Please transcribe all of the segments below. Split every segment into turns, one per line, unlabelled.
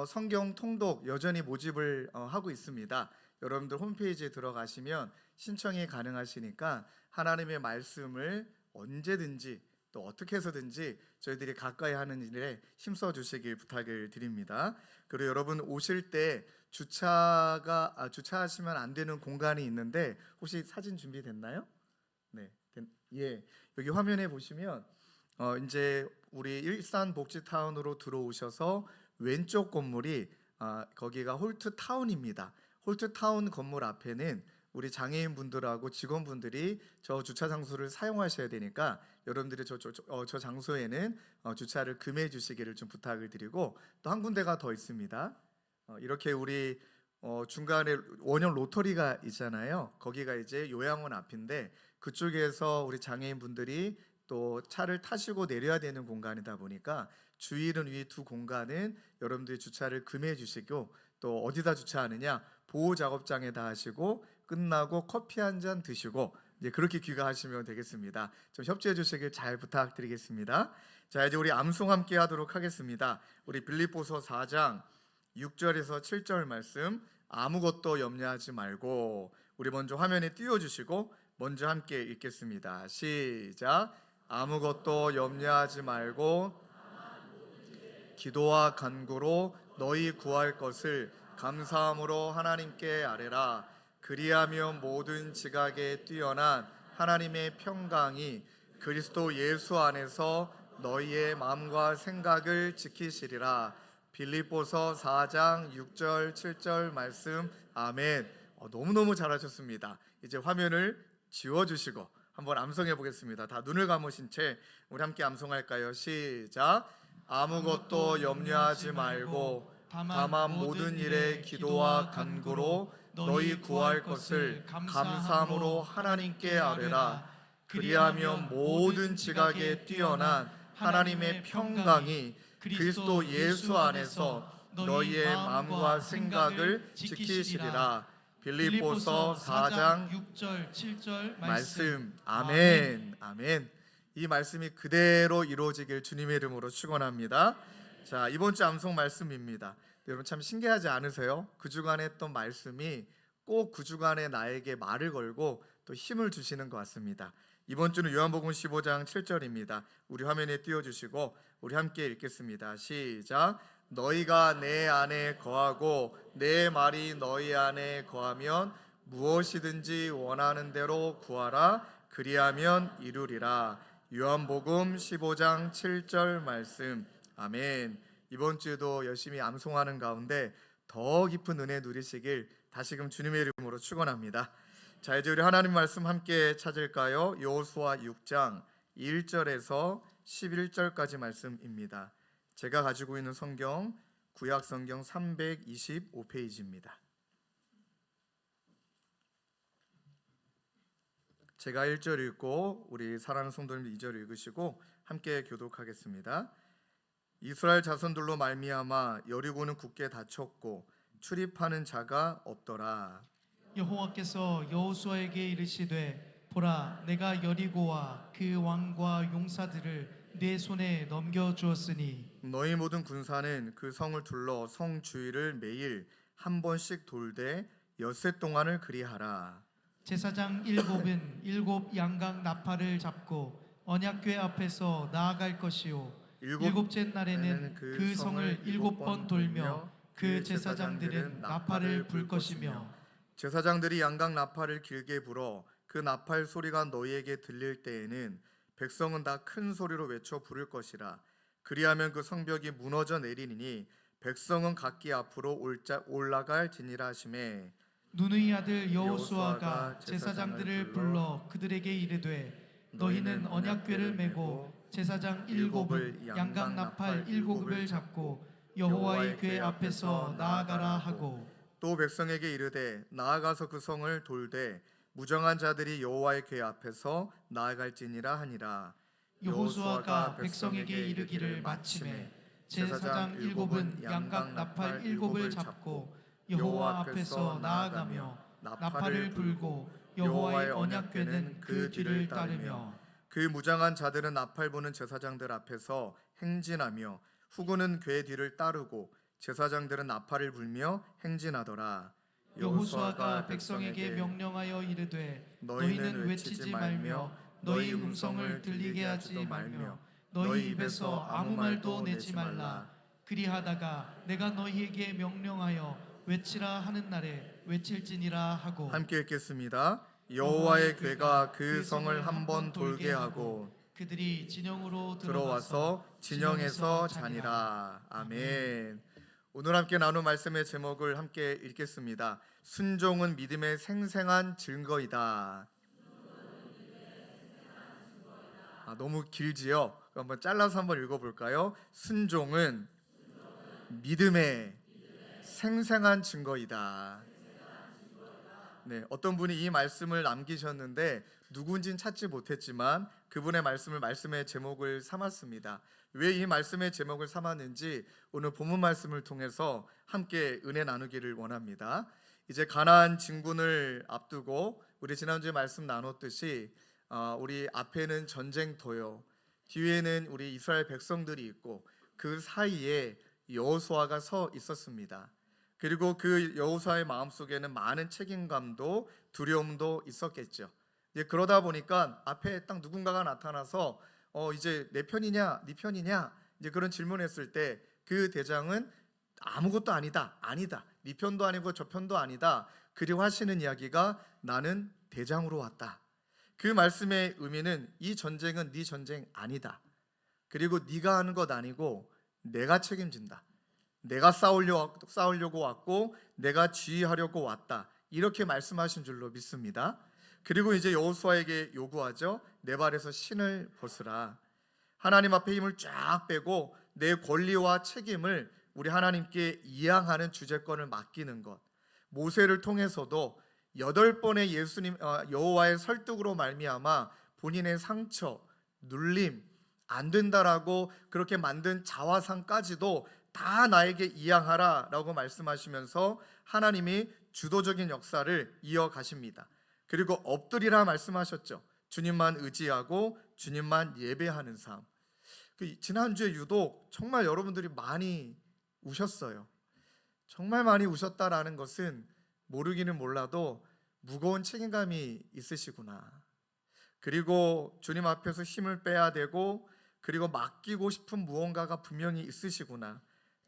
성경 통독 여전히 모집을 하고 있습니다. 여러분들 홈페이지에 들어가시면 신청이 가능하시니까 하나님의 말씀을 언제든지 또 어떻게 해서든지 저희들이 가까이 하는 일에 힘써 주시길 부탁을 드립니다. 그리고 여러분 오실 때 주차하시면 안 되는 공간이 있는데 혹시 사진 준비됐나요? 네, 예, 여기 화면에 보시면 이제 우리 일산 복지타운으로 들어오셔서 왼쪽 건물이 거기가 홀트타운입니다. 홀트타운 건물 앞에는 우리 장애인분들하고 직원분들이 저 주차 장소를 사용하셔야 되니까 여러분들이 저 장소에는 주차를 금해 주시기를 좀 부탁을 드리고, 또 한 군데가 더 있습니다. 이렇게 우리 중간에 원형 로터리가 있잖아요. 거기가 이제 요양원 앞인데 그쪽에서 우리 장애인분들이 또 차를 타시고 내려야 되는 공간이다 보니까 주일은 이 두 공간은 여러분들이 주차를 금해 주시고, 또 어디다 주차하느냐, 보호 작업장에다 하시고 끝나고 커피 한 잔 드시고 이제 그렇게 귀가하시면 되겠습니다. 좀 협조해 주시길 잘 부탁드리겠습니다. 자, 이제 우리 암송 함께 하도록 하겠습니다. 우리 빌립보서 4장 6절에서 7절 말씀, 아무것도 염려하지 말고, 우리 먼저 화면에 띄워주시고 먼저 함께 읽겠습니다. 시작. 아무것도 염려하지 말고 기도와 간구로 너희 구할 것을 감사함으로 하나님께 아뢰라. 그리하면 모든 지각에 뛰어난 하나님의 평강이 그리스도 예수 안에서 너희의 마음과 생각을 지키시리라. 빌립보서 4장 6절 7절 말씀. 아멘. 너무너무 잘하셨습니다. 이제 화면을 지워주시고 한번 암송해 보겠습니다. 다 눈을 감으신 채 우리 함께 암송할까요? 시작. 아무것도 염려하지 말고 다만 모든 일에 기도와 간구로 너희 구할 것을 감사함으로 하나님께 아뢰라. 그리하면 모든 지각에 뛰어난 하나님의 평강이 그리스도 예수 안에서 너희의 마음과 생각을 지키시리라. 빌립보서 4장
6절 7절
말씀. 아멘. 아멘. 이 말씀이 그대로 이루어지길 주님의 이름으로 축원합니다. 자, 이번 주 암송 말씀입니다. 여러분 참 신기하지 않으세요? 그 주간에 했던 말씀이 꼭 그 주간에 나에게 말을 걸고 또 힘을 주시는 것 같습니다. 이번 주는 요한복음 15장 7절입니다. 우리 화면에 띄워주시고 우리 함께 읽겠습니다. 시작. 너희가 내 안에 거하고 내 말이 너희 안에 거하면 무엇이든지 원하는 대로 구하라. 그리하면 이루리라. 요한복음 15장 7절 말씀. 아멘. 이번 주도 열심히 암송하는 가운데 더 깊은 은혜 누리시길 다시금 주님의 이름으로 축원합니다. 자, 이제 우리 하나님 말씀 함께 찾을까요? 여호수아 6장 1절에서 11절까지 말씀입니다. 제가 가지고 있는 성경 구약 성경 325페이지입니다. 제가 1절 읽고 우리 사랑하는 성도님 2절 읽으시고 함께 교독하겠습니다. 이스라엘 자손들로 말미암아 여리고는 굳게 닫혔고 출입하는 자가 없더라.
여호와께서 여호수아에게 이르시되 보라 내가 여리고와 그 왕과 용사들을 내 손에 넘겨 주었으니
너희 모든 군사는 그 성을 둘러 성 주위를 매일 한 번씩 돌되 엿새 동안을 그리하라.
제사장 일곱은 일곱 양각 나팔을 잡고 언약궤 앞에서 나아갈 것이요 일곱째 날에는 그 성을 7번 돌며 그 제사장들은 나팔을 불 것이며
제사장들이 양각 나팔을 길게 불어 그 나팔 소리가 너희에게 들릴 때에는 백성은 다 큰 소리로 외쳐 부를 것이라. 그리하면 그 성벽이 무너져 내리니 백성은 각기 앞으로 올라갈지니라 하시매.
눈의 아들 여호수아가 제사장들을 불러 그들에게 이르되 너희는 언약궤를 메고 제사장 일곱은 양각 나팔 일곱을 잡고 여호와의 궤 앞에서 나아가라 하고
또 백성에게 이르되 나아가서 그 성을 돌되 무정한 자들이 여호와의 궤 앞에서 나아갈지니라 하니라.
여호수아가 백성에게 이르기를 마침에 제사장 일곱은 양각 나팔 일곱을 잡고 여호와 앞에서 나아가며 나팔을 불고 여호와의 언약궤는 그 뒤를 따르며
그 무장한 자들은 나팔 부는 제사장들 앞에서 행진하며 후군은 궤 뒤를 따르고 제사장들은 나팔을 불며 행진하더라.
여호수아가 백성에게 명령하여 이르되 너희는 외치지 말며 너희 음성을 들리게 하지 말며 너희 입에서 아무 말도 내지 말라. 그리하다가 내가 너희에게 명령하여 외치라 하는 날에 외칠지니라 하고.
함께 읽겠습니다. 여호와의 괴가 그 성을 한번 돌게 하고
그들이 진영으로
들어와서 진영에서 자니라. 아멘. 오늘 함께 나눈 말씀의 제목을 함께 읽겠습니다. 순종은 믿음의 생생한 증거이다. 너무 길지요? 한번 잘라서 한번 읽어볼까요? 순종은 믿음의 생생한 증거이다. 네, 어떤 분이 이 말씀을 남기셨는데 누군진 찾지 못했지만 그분의 말씀을 말씀의 제목을 삼았습니다. 왜 이 말씀의 제목을 삼았는지 오늘 본문 말씀을 통해서 함께 은혜 나누기를 원합니다. 이제 가나안 진군을 앞두고 우리 지난주에 말씀 나눴듯이 우리 앞에는 전쟁터요, 뒤에는 우리 이스라엘 백성들이 있고 그 사이에 여호수아가 서 있었습니다. 그리고 그 여호수아의 마음속에는 많은 책임감도 두려움도 있었겠죠. 이제 그러다 보니까 앞에 딱 누군가가 나타나서 이제 내 편이냐 네 편이냐 이제 그런 질문했을 때 그 대장은 아무것도 아니다, 네 편도 아니고 저 편도 아니다. 그리고 하시는 이야기가 나는 대장으로 왔다. 그 말씀의 의미는 이 전쟁은 네 전쟁 아니다. 그리고 네가 하는 것 아니고 내가 책임진다. 내가 싸우려고 왔고 내가 지휘하려고 왔다. 이렇게 말씀하신 줄로 믿습니다. 그리고 이제 여호수아에게 요구하죠. 내 발에서 신을 벗으라. 하나님 앞에 힘을 쫙 빼고 내 권리와 책임을 우리 하나님께 이양하는 주재권을 맡기는 것. 모세를 통해서도 8번의 여호와의 설득으로 말미암아 본인의 상처, 눌림, 안 된다라고 그렇게 만든 자화상까지도 다 나에게 이양하라라고 말씀하시면서 하나님이 주도적인 역사를 이어가십니다. 그리고 엎드리라 말씀하셨죠. 주님만 의지하고 주님만 예배하는 삶. 지난주에 유독 정말 여러분들이 많이 우셨어요. 정말 많이 우셨다라는 것은 모르기는 몰라도 무거운 책임감이 있으시구나. 그리고 주님 앞에서 힘을 빼야 되고 그리고 맡기고 싶은 무언가가 분명히 있으시구나.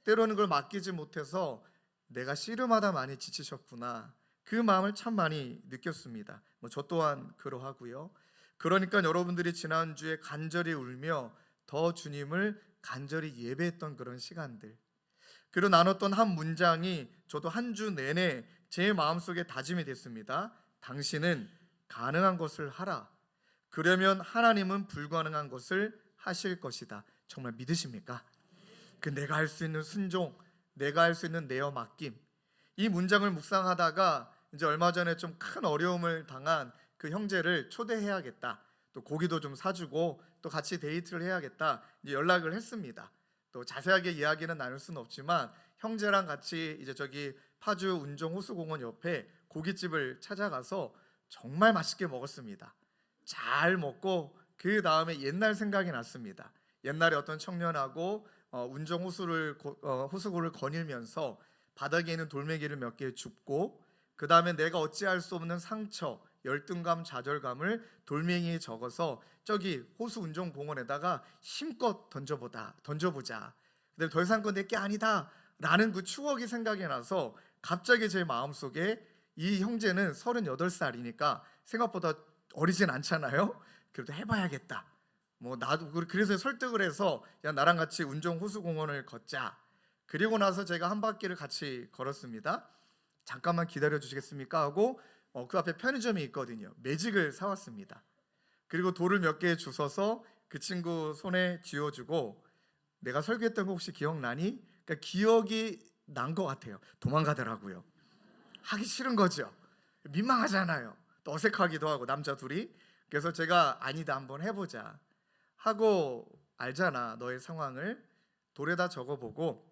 때로는 그걸 맡기지 못해서 내가 씨름하다 많이 지치셨구나. 그 마음을 참 많이 느꼈습니다. 저 또한 그러하고요. 그러니까 여러분들이 지난주에 간절히 울며 더 주님을 간절히 예배했던 그런 시간들, 그리고 나눴던 한 문장이 저도 한 주 내내 제 마음속에 다짐이 됐습니다. 당신은 가능한 것을 하라. 그러면 하나님은 불가능한 것을 하실 것이다. 정말 믿으십니까? 내가 할 수 있는 순종, 내가 할 수 있는 내어 맡김, 이 문장을 묵상하다가 이제 얼마 전에 좀 큰 어려움을 당한 그 형제를 초대해야겠다. 또 고기도 좀 사주고 또 같이 데이트를 해야겠다. 이제 연락을 했습니다. 또 자세하게 이야기는 나눌 수는 없지만 형제랑 같이 이제 저기 파주 운정 호수공원 옆에 고깃집을 찾아가서 정말 맛있게 먹었습니다. 잘 먹고 그 다음에 옛날 생각이 났습니다. 옛날에 어떤 청년하고 운정 호수구를 거닐면서 바닥에 있는 돌멩이를 몇 개 줍고 그 다음에 내가 어찌할 수 없는 상처, 열등감, 좌절감을 돌멩이에 적어서 저기 호수 운정공원에다가 힘껏 던져보자. 근데 더 이상 건 내게 아니다 라는 그 추억이 생각이 나서 갑자기 제 마음속에 이 형제는 38살이니까 생각보다 어리진 않잖아요. 그래도 해봐야겠다. 나도 그래서 설득을 해서 야 나랑 같이 운정 호수공원을 걷자. 그리고 나서 제가 한 바퀴를 같이 걸었습니다. 잠깐만 기다려 주시겠습니까 하고 그 앞에 편의점이 있거든요. 매직을 사왔습니다. 그리고 돌을 몇 개 주워서 그 친구 손에 쥐어주고 내가 설교했던 거 혹시 기억나니? 그러니까 기억이 난 것 같아요. 도망가더라고요. 하기 싫은 거죠. 민망하잖아요. 또 어색하기도 하고 남자 둘이. 그래서 제가 아니다 한번 해보자 하고 알잖아 너의 상황을 돌에다 적어보고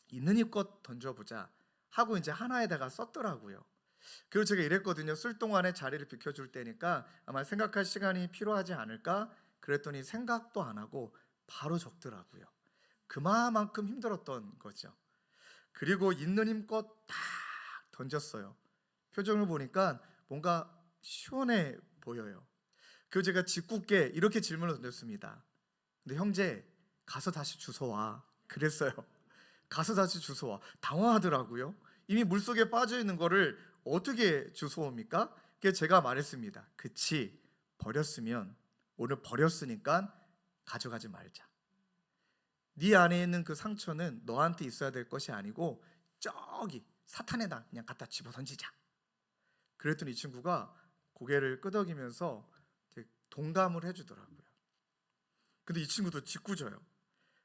있는 힘껏 던져보자 하고 이제 하나에다가 썼더라고요. 그리고 제가 이랬거든요. 쓸 동안에 자리를 비켜줄 때니까 아마 생각할 시간이 필요하지 않을까? 그랬더니 생각도 안 하고 바로 적더라고요. 그만큼 힘들었던 거죠. 그리고 있는 힘껏 딱 던졌어요. 표정을 보니까 뭔가 시원해 보여요. 그리고 제가 짓궂게 이렇게 질문을 던졌습니다. 근데 형제, 가서 다시 주워와. 그랬어요. 가서 다시 주워와. 당황하더라고요. 이미 물속에 빠져 있는 거를 어떻게 주워옵니까? 그래서 제가 말했습니다. 그치, 버렸으면, 오늘 버렸으니까 가져가지 말자. 네 안에 있는 그 상처는 너한테 있어야 될 것이 아니고 저기 사탄에다 그냥 갖다 집어 던지자. 그랬더니 이 친구가 고개를 끄덕이면서 동감을 해주더라고요. 근데 이 친구도 짓궂어요.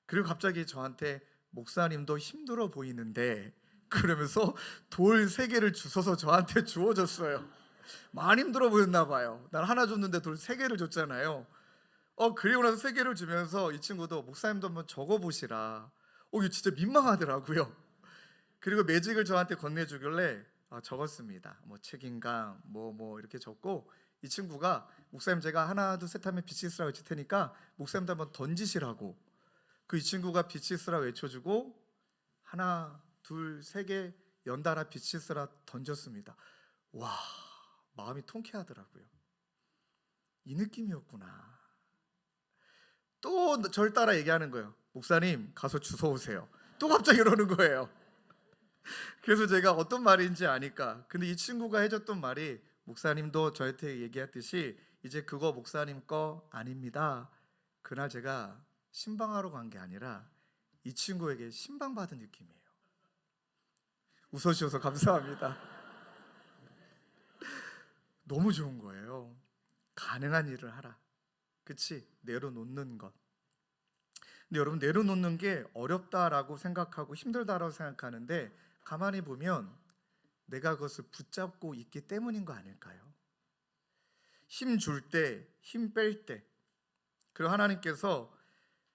그리고 갑자기 저한테 목사님도 힘들어 보이는데 그러면서 돌 3개를 주워서 저한테 주워줬어요. 많이 힘들어 보였나 봐요. 난 하나 줬는데 돌 3개를 줬잖아요. 그리고 나서 3개를 주면서 이 친구도 목사님도 한번 적어보시라. 이거 진짜 민망하더라고요. 그리고 매직을 저한테 건네주길래 적었습니다. 뭐 책임감 뭐 이렇게 적고, 이 친구가 목사님 제가 하나 둘 셋 하면 빛이 있으라고 외칠 테니까 목사님도 한번 던지시라고. 이 친구가 빛이 있으라 외쳐주고 하나 둘 3개 연달아 빛이 있으라 던졌습니다. 와, 마음이 통쾌하더라고요. 이 느낌이었구나. 또 절 따라 얘기하는 거예요. 목사님 가서 주워오세요. 또 갑자기 이러는 거예요. 그래서 제가 어떤 말인지 아니까. 근데 이 친구가 해줬던 말이, 목사님도 저한테 얘기했듯이 이제 그거 목사님 거 아닙니다. 그날 제가 신방하러 간 게 아니라 이 친구에게 신방받은 느낌이에요. 웃어주셔서 감사합니다. 너무 좋은 거예요. 가능한 일을 하라. 그치? 내려놓는 것. 근데 여러분, 내려놓는 게 어렵다라고 생각하고 힘들다라고 생각하는데 가만히 보면 내가 그것을 붙잡고 있기 때문인 거 아닐까요? 힘 줄 때, 힘 뺄 때, 그리고 하나님께서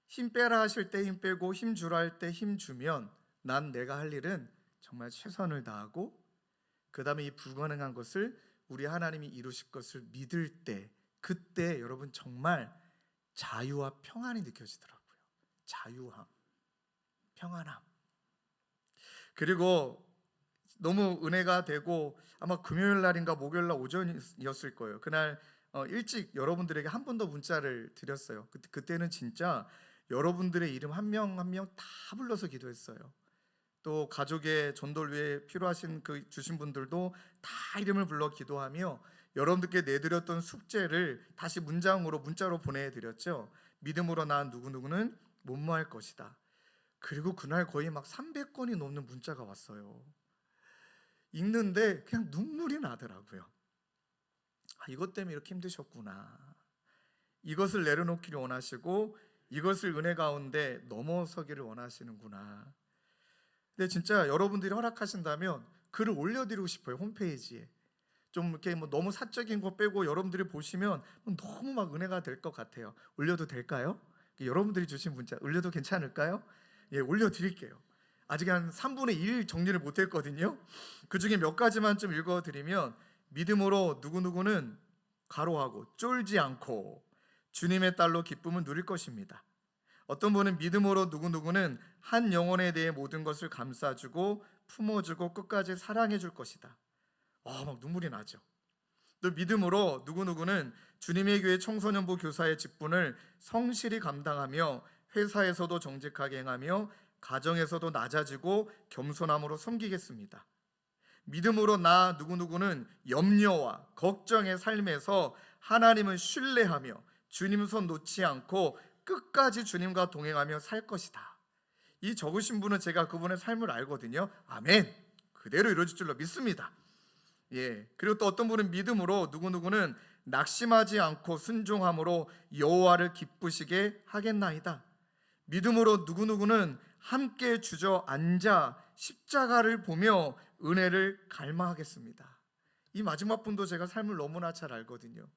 힘 빼라 하실 때 힘 빼고 힘 주라 할 때 힘 주면 난 내가 할 일은 정말 최선을 다하고, 그 다음에 이 불가능한 것을 우리 하나님이 이루실 것을 믿을 때, 그때 여러분 정말 자유와 평안이 느껴지더라고요. 자유함, 평안함. 그리고 너무 은혜가 되고, 아마 금요일 날인가 목요일 날 오전이었을 거예요. 그날 일찍 여러분들에게 한 번 더 문자를 드렸어요. 그때는 진짜 여러분들의 이름 한 명 한 명 다 불러서 기도했어요. 또 가족의 전도를 위해 필요하신 주신 분들도 다 이름을 불러 기도하며 여러분들께 내드렸던 숙제를 다시 문자로 보내드렸죠. 믿음으로 난 누구누구는 못모할 것이다. 그리고 그날 거의 막 300건이 넘는 문자가 왔어요. 읽는데 그냥 눈물이 나더라고요. 이것 때문에 이렇게 힘드셨구나. 이것을 내려놓기를 원하시고 이것을 은혜 가운데 넘어서기를 원하시는구나. 근데 진짜 여러분들이 허락하신다면 글을 올려드리고 싶어요. 홈페이지에 좀 이렇게 너무 사적인 거 빼고 여러분들이 보시면 너무 막 은혜가 될 것 같아요. 올려도 될까요? 여러분들이 주신 문자 올려도 괜찮을까요? 예, 올려드릴게요. 아직 한 3분의 1 정리를 못했거든요. 그 중에 몇 가지만 좀 읽어드리면, 믿음으로 누구누구는 가로하고 쫄지 않고 주님의 딸로 기쁨을 누릴 것입니다. 어떤 분은 믿음으로 누구누구는 한 영혼에 대해 모든 것을 감싸주고 품어주고 끝까지 사랑해줄 것이다. 막 눈물이 나죠. 또 믿음으로 누구누구는 주님의 교회 청소년부 교사의 직분을 성실히 감당하며 회사에서도 정직하게 행하며 가정에서도 낮아지고 겸손함으로 섬기겠습니다. 믿음으로 나 누구누구는 염려와 걱정의 삶에서 하나님을 신뢰하며 주님 손 놓지 않고 끝까지 주님과 동행하며 살 것이다. 이 적으신 분은 제가 그분의 삶을 알거든요. 아멘. 그대로 이루어질 줄로 믿습니다. 예. 그리고 또 어떤 분은 믿음으로 누구누구는 낙심하지 않고 순종함으로 여호와를 기쁘시게 하겠나이다. 믿음으로 누구누구는 함께 주저앉아 십자가를 보며 은혜를 갈망하겠습니다. 이 마지막 분도 제가 삶을 너무나 잘 알거든요.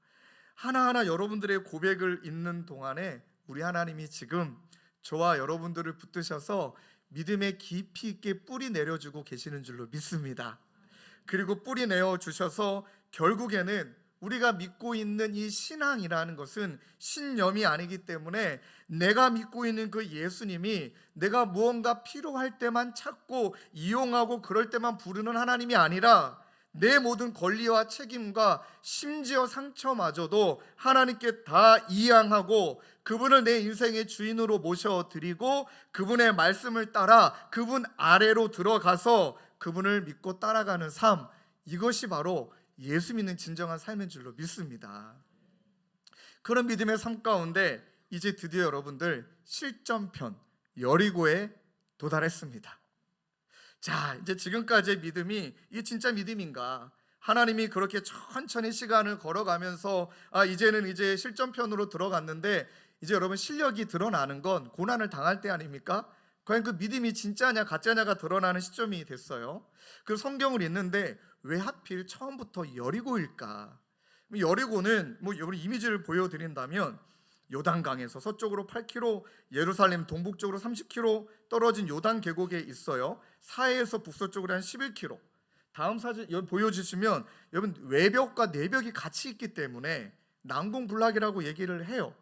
하나하나 여러분들의 고백을 읽는 동안에 우리 하나님이 지금 저와 여러분들을 붙드셔서 믿음에 깊이 있게 뿌리 내려주고 계시는 줄로 믿습니다. 그리고 뿌리 내어주셔서 결국에는 우리가 믿고 있는 이 신앙이라는 것은 신념이 아니기 때문에 내가 믿고 있는 그 예수님이 내가 무언가 필요할 때만 찾고 이용하고 그럴 때만 부르는 하나님이 아니라 내 모든 권리와 책임과 심지어 상처마저도 하나님께 다 이양하고 그분을 내 인생의 주인으로 모셔드리고 그분의 말씀을 따라 그분 아래로 들어가서 그분을 믿고 따라가는 삶, 이것이 바로 예수 믿는 진정한 삶인 줄로 믿습니다. 그런 믿음의 삶 가운데 이제 드디어 여러분들 실전편 여리고에 도달했습니다. 자, 이제 지금까지의 믿음이 이게 진짜 믿음인가? 하나님이 그렇게 천천히 시간을 걸어가면서 이제는 이제 실전편으로 들어갔는데 이제 여러분 실력이 드러나는 건 고난을 당할 때 아닙니까? 과연 그 믿음이 진짜냐 가짜냐가 드러나는 시점이 됐어요. 그 성경을 읽는데 왜 하필 처음부터 여리고일까? 여리고는 우리 이미지를 보여드린다면 요단강에서 서쪽으로 8km, 예루살렘 동북쪽으로 30km 떨어진 요단 계곡에 있어요. 사해에서 북서쪽으로 한 11km. 다음 사진 여기 보여주시면 여러분 외벽과 내벽이 같이 있기 때문에 난공불락이라고 얘기를 해요.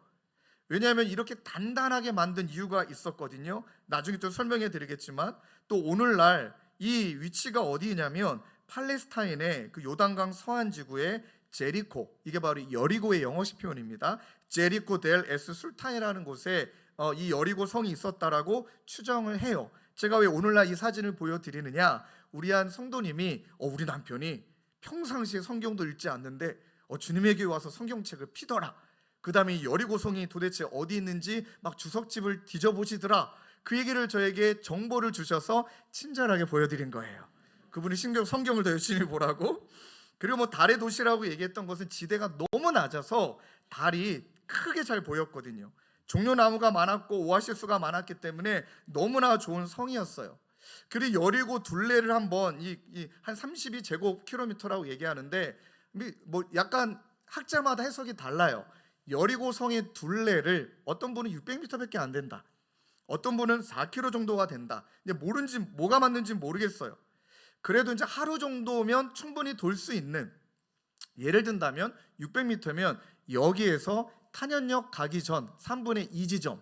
왜냐하면 이렇게 단단하게 만든 이유가 있었거든요. 나중에 또 설명해 드리겠지만 또 오늘날 이 위치가 어디냐면 팔레스타인의 그 요단강 서안 지구의 제리코, 이게 바로 여리고의 영어식 표현입니다. 제리코 델 에스 술탄이라는 곳에 이 여리고 성이 있었다라고 추정을 해요. 제가 왜 오늘날 이 사진을 보여드리느냐? 우리 한 성도님이 우리 남편이 평상시에 성경도 읽지 않는데 주님의 교회 와서 성경책을 피더라. 그 다음에 여리고 성이 도대체 어디 있는지 막 주석집을 뒤져보시더라. 그 얘기를 저에게 정보를 주셔서 친절하게 보여드린 거예요. 그분이 성경을 더 열심히 보라고. 그리고 달의 도시라고 얘기했던 것은 지대가 너무 낮아서 달이 크게 잘 보였거든요. 종려나무가 많았고 오아시스가 많았기 때문에 너무나 좋은 성이었어요. 그리고 여리고 둘레를 한번 한 32제곱킬로미터라고 얘기하는데 약간 학자마다 해석이 달라요. 여리고 성의 둘레를 어떤 분은 600m밖에 안 된다. 어떤 분은 4km 정도가 된다. 근데 모르는지 뭐가 맞는지 모르겠어요. 그래도 이제 하루 정도면 충분히 돌 수 있는, 예를 든다면 600m면 여기에서 탄현역 가기 전 3분의 2 지점,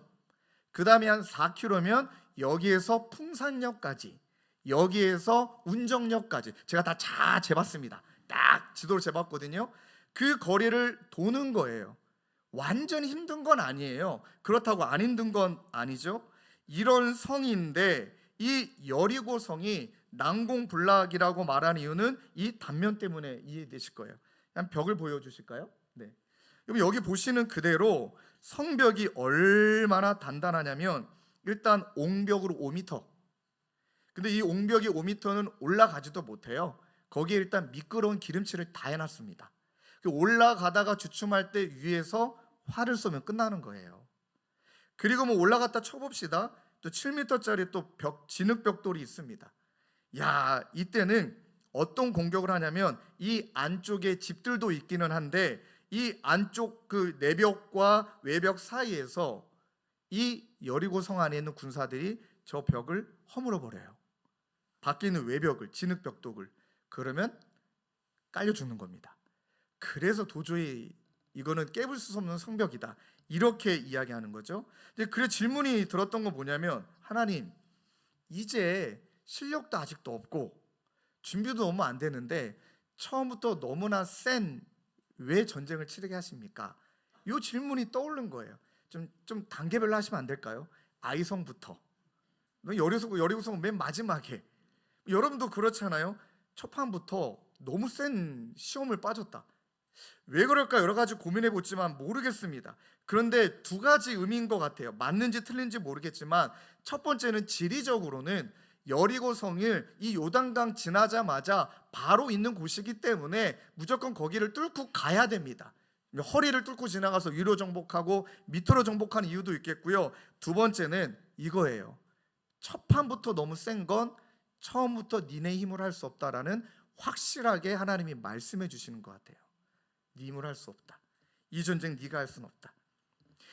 그 다음에 한 4km면 여기에서 풍산역까지, 여기에서 운정역까지 제가 다 재봤습니다. 딱 지도를 재봤거든요. 그 거리를 도는 거예요. 완전히 힘든 건 아니에요. 그렇다고 안 힘든 건 아니죠. 이런 성인데 이 여리고 성이 난공불락이라고 말한 이유는 이 단면 때문에 이해되실 거예요. 한 벽을 보여주실까요? 네. 여기 보시는 그대로 성벽이 얼마나 단단하냐면 일단 옹벽으로 5m. 근데 이 옹벽이 5m는 올라가지도 못해요. 거기에 일단 미끄러운 기름칠을 다 해놨습니다. 올라가다가 주춤할 때 위에서 활을 쏘면 끝나는 거예요. 그리고 올라갔다 쳐봅시다. 또 7m짜리 또 진흙벽돌이 있습니다. 야, 이때는 어떤 공격을 하냐면 이 안쪽에 집들도 있기는 한데 이 안쪽 그 내벽과 외벽 사이에서 이 여리고 성 안에 있는 군사들이 저 벽을 허물어 버려요. 밖에 있는 외벽을, 진흙벽돌을. 그러면 깔려 죽는 겁니다. 그래서 도저히 이거는 깨볼 수 없는 성벽이다, 이렇게 이야기하는 거죠. 근데 그래 질문이 들었던 건 뭐냐면, 하나님, 이제 실력도 아직도 없고 준비도 너무 안 되는데 처음부터 너무나 센 왜 전쟁을 치르게 하십니까? 이 질문이 떠오른 거예요. 좀 단계별로 하시면 안 될까요? 아이성부터, 여리고성은 맨 마지막에. 여러분도 그렇잖아요. 첫 판부터 너무 센 시험을 빠졌다. 왜 그럴까 여러 가지 고민해 보지만 모르겠습니다. 그런데 두 가지 의미인 것 같아요. 맞는지 틀린지 모르겠지만 첫 번째는 지리적으로는 여리고성을 이 요단강 지나자마자 바로 있는 곳이기 때문에 무조건 거기를 뚫고 가야 됩니다. 허리를 뚫고 지나가서 위로 정복하고 밑으로 정복하는 이유도 있겠고요. 두 번째는 이거예요. 첫 판부터 너무 센 건 처음부터 니네 힘으로 할 수 없다라는 확실하게 하나님이 말씀해 주시는 것 같아요. 네 힘으로 할 수 없다. 이 전쟁 네가 할 수는 없다.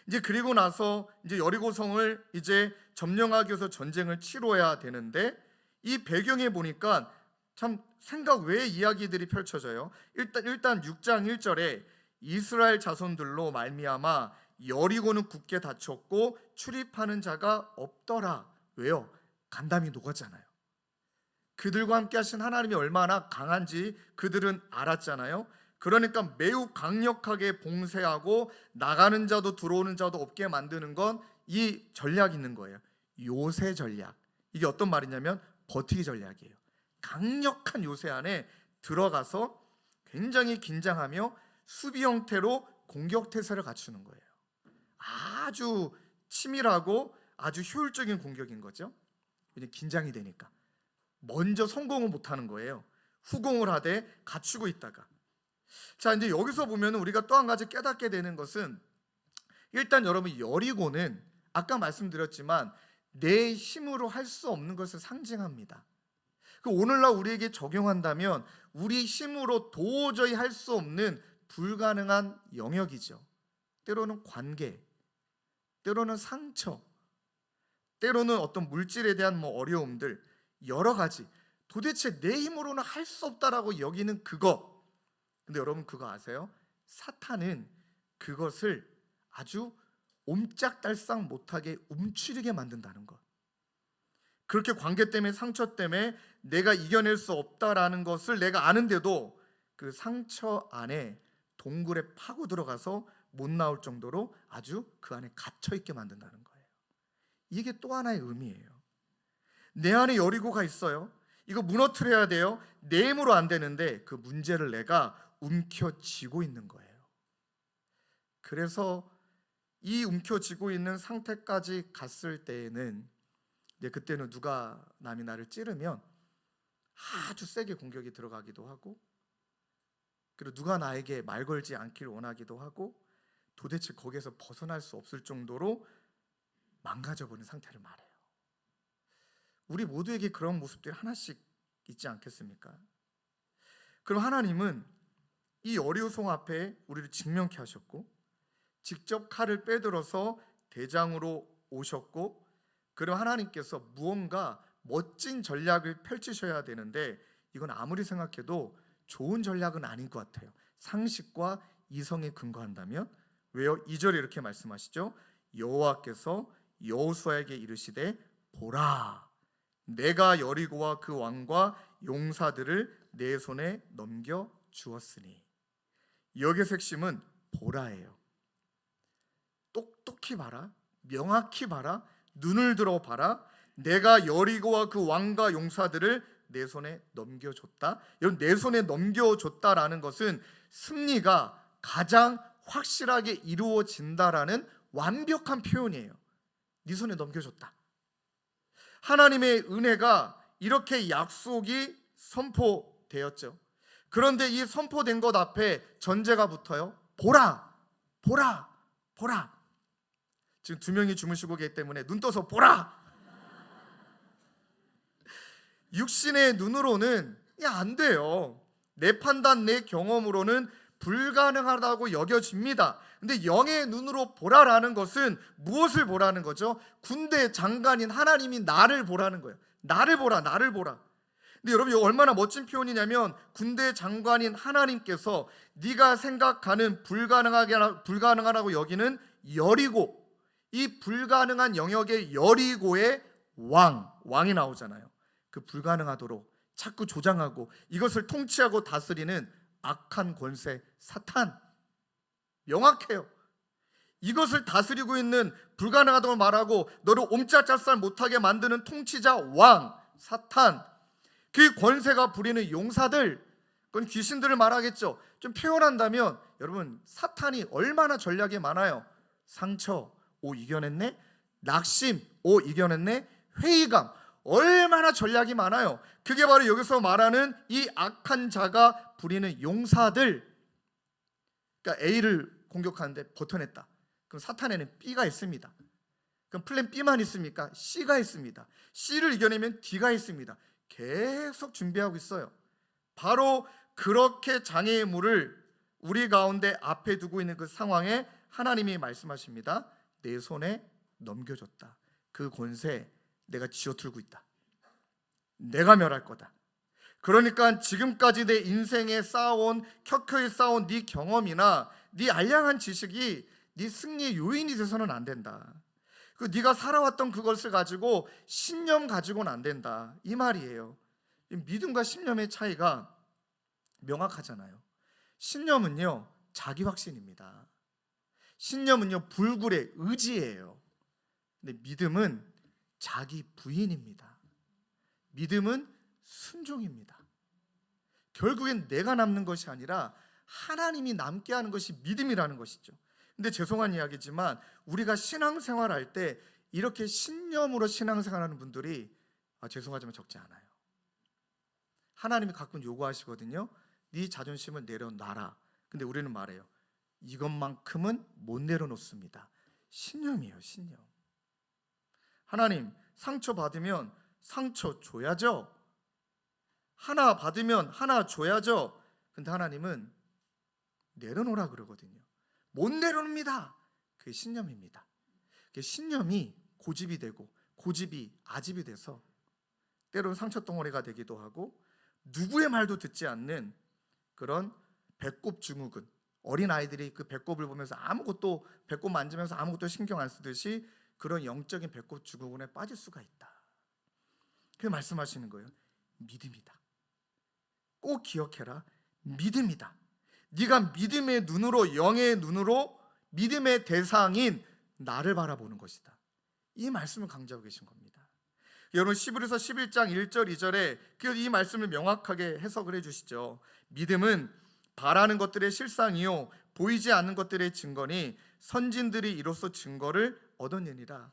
이제 그리고 나서 이제 여리고성을 이제 점령하기 위해서 전쟁을 치러야 되는데 이 배경에 보니까 참 생각 외의 이야기들이 펼쳐져요. 일단 6장 1절에 이스라엘 자손들로 말미암아 여리고는 굳게 닫혔고 출입하는 자가 없더라. 왜요? 간담이 녹았잖아요. 그들과 함께 하신 하나님이 얼마나 강한지 그들은 알았잖아요. 그러니까 매우 강력하게 봉쇄하고 나가는 자도 들어오는 자도 없게 만드는 건 이 전략이 있는 거예요. 요새 전략. 이게 어떤 말이냐면 버티기 전략이에요. 강력한 요새 안에 들어가서 굉장히 긴장하며 수비 형태로 공격 태세를 갖추는 거예요. 아주 치밀하고 아주 효율적인 공격인 거죠. 왜냐면 긴장이 되니까 먼저 성공을 못하는 거예요. 후공을 하되 갖추고 있다가. 자, 이제 여기서 보면 우리가 또 한 가지 깨닫게 되는 것은, 일단 여러분, 여리고는 아까 말씀드렸지만 내 힘으로 할 수 없는 것을 상징합니다. 그 오늘날 우리에게 적용한다면 우리 힘으로 도저히 할 수 없는 불가능한 영역이죠. 때로는 관계, 때로는 상처, 때로는 어떤 물질에 대한 어려움들, 여러 가지, 도대체 내 힘으로는 할 수 없다라고 여기는 그거. 근데 여러분 그거 아세요? 사탄은 그것을 아주 옴짝달싹 못하게 움츠리게 만든다는 것. 그렇게 관계 때문에, 상처 때문에 내가 이겨낼 수 없다라는 것을 내가 아는데도 그 상처 안에 동굴에 파고 들어가서 못 나올 정도로 아주 그 안에 갇혀 있게 만든다는 거예요. 이게 또 하나의 의미예요. 내 안에 여리고가 있어요. 이거 무너뜨려야 돼요. 내 힘으로 안 되는데 그 문제를 내가 움켜쥐고 있는 거예요. 그래서 이 움켜쥐고 있는 상태까지 갔을 때에는, 그때는 누가 남이 나를 찌르면 아주 세게 공격이 들어가기도 하고, 그리고 누가 나에게 말 걸지 않기를 원하기도 하고, 도대체 거기에서 벗어날 수 없을 정도로 망가져버린 상태를 말해요. 우리 모두에게 그런 모습들이 하나씩 있지 않겠습니까? 그럼 하나님은 이 어리우송 앞에 우리를 직면케 하셨고, 직접 칼을 빼들어서 대장으로 오셨고, 그럼 하나님께서 무언가 멋진 전략을 펼치셔야 되는데 이건 아무리 생각해도 좋은 전략은 아닌 것 같아요. 상식과 이성에 근거한다면. 왜요? 2절에 이렇게 말씀하시죠. 여호와께서 여호수아에게 이르시되 보라, 내가 여리고와 그 왕과 용사들을 내 손에 넘겨 주었으니. 여기서 핵심은 보라예요. 똑똑히 봐라, 명확히 봐라, 눈을 들어 봐라. 내가 여리고와 그 왕과 용사들을 내 손에 넘겨줬다. 여러분, 내 손에 넘겨줬다라는 것은 승리가 가장 확실하게 이루어진다라는 완벽한 표현이에요. 네 손에 넘겨줬다. 하나님의 은혜가 이렇게 약속이 선포되었죠. 그런데 이 선포된 것 앞에 전제가 붙어요. 보라, 보라, 보라. 지금 2명이 주무시고 계기 때문에 눈 떠서 보라. 육신의 눈으로는 안 돼요. 내 판단, 내 경험으로는 불가능하다고 여겨집니다. 근데 영의 눈으로 보라라는 것은 무엇을 보라는 거죠? 군대 장관인 하나님이 나를 보라는 거예요. 나를 보라, 나를 보라. 근데 여러분, 이거 얼마나 멋진 표현이냐면, 군대 장관인 하나님께서 네가 생각하는 불가능하다고 여기는 여리고, 이 불가능한 영역의 여리고의 왕이 나오잖아요. 그 불가능하도록 자꾸 조장하고 이것을 통치하고 다스리는 악한 권세 사탄, 명확해요. 이것을 다스리고 있는, 불가능하다고 말하고 너를 옴짝달싹 못하게 만드는 통치자 왕 사탄, 그 권세가 부리는 용사들, 그건 귀신들을 말하겠죠. 좀 표현한다면 여러분, 사탄이 얼마나 전략이 많아요. 상처, 오 이겨냈네. 낙심, 오 이겨냈네. 회의감, 얼마나 전략이 많아요. 그게 바로 여기서 말하는 이 악한 자가 부리는 용사들. 그러니까 A를 공격하는데 버텨냈다. 그럼 사탄에는 B가 있습니다. 그럼 플랜 B만 있습니까? C가 있습니다. C를 이겨내면 D가 있습니다. 계속 준비하고 있어요. 바로 그렇게 장애의 물을 우리 가운데 앞에 두고 있는 그 상황에 하나님이 말씀하십니다. 내 손에 넘겨줬다. 그 권세 내가 쥐어틀고 있다. 내가 멸할 거다. 그러니까 지금까지 내 인생에 쌓아온, 켜켜이 쌓아온 네 경험이나 네 알량한 지식이 네 승리의 요인이 돼서는 안 된다. 그 네가 살아왔던 그것을 가지고 신념 가지고는 안 된다, 이 말이에요. 믿음과 신념의 차이가 명확하잖아요. 신념은요, 자기 확신입니다. 신념은요, 불굴의 의지예요. 근데 믿음은 자기 부인입니다. 믿음은 순종입니다. 결국엔 내가 남는 것이 아니라 하나님이 남게 하는 것이 믿음이라는 것이죠. 근데 죄송한 이야기지만 우리가 신앙생활할 때 이렇게 신념으로 신앙생활하는 분들이 죄송하지만 적지 않아요. 하나님이 가끔 요구하시거든요. 네 자존심을 내려놔라. 근데 우리는 말해요. 이것만큼은 못 내려놓습니다. 신념이에요, 신념. 하나님, 상처 받으면 상처 줘야죠. 하나 받으면 하나 줘야죠. 근데 하나님은 내려놓으라 그러거든요. 못 내려놓습니다. 그게 신념입니다. 그게 신념이 고집이 되고 고집이 아집이 돼서 때로는 상처 덩어리가 되기도 하고 누구의 말도 듣지 않는 그런 배꼽 증후군, 어린 아이들이 그 배꼽을 보면서 아무것도, 배꼽 만지면서 아무것도 신경 안 쓰듯이 그런 영적인 배꼽 증후군에 빠질 수가 있다. 그 말씀하시는 거예요. 믿음이다. 꼭 기억해라. 믿음이다. 네가 믿음의 눈으로, 영의 눈으로 믿음의 대상인 나를 바라보는 것이다. 이 말씀을 강조하고 계신 겁니다. 여러분, 히브리서 11장 1절 2절에 이 말씀을 명확하게 해석을 해주시죠. 믿음은 바라는 것들의 실상이요 보이지 않는 것들의 증거니 선진들이 이로써 증거를 얻었느니라.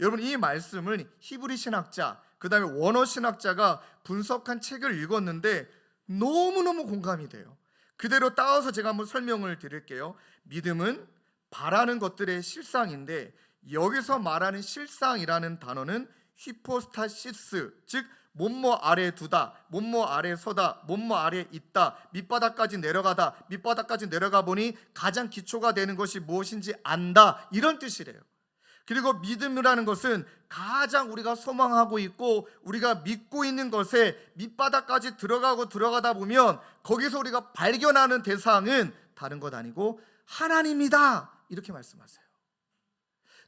여러분, 이 말씀을 히브리 신학자, 그 다음에 원어 신학자가 분석한 책을 읽었는데 너무너무 공감이 돼요. 그대로 따와서 제가 한번 설명을 드릴게요. 믿음은 바라는 것들의 실상인데 여기서 말하는 실상이라는 단어는 히포스타시스, 즉 몸모 아래 두다, 몸모 아래 서다, 몸모 아래 있다, 밑바닥까지 내려가다, 밑바닥까지 내려가 보니 가장 기초가 되는 것이 무엇인지 안다, 이런 뜻이래요. 그리고 믿음이라는 것은 가장 우리가 소망하고 있고 우리가 믿고 있는 것에 밑바닥까지 들어가다 보면 거기서 우리가 발견하는 대상은 다른 것 아니고 하나님이다, 이렇게 말씀하세요.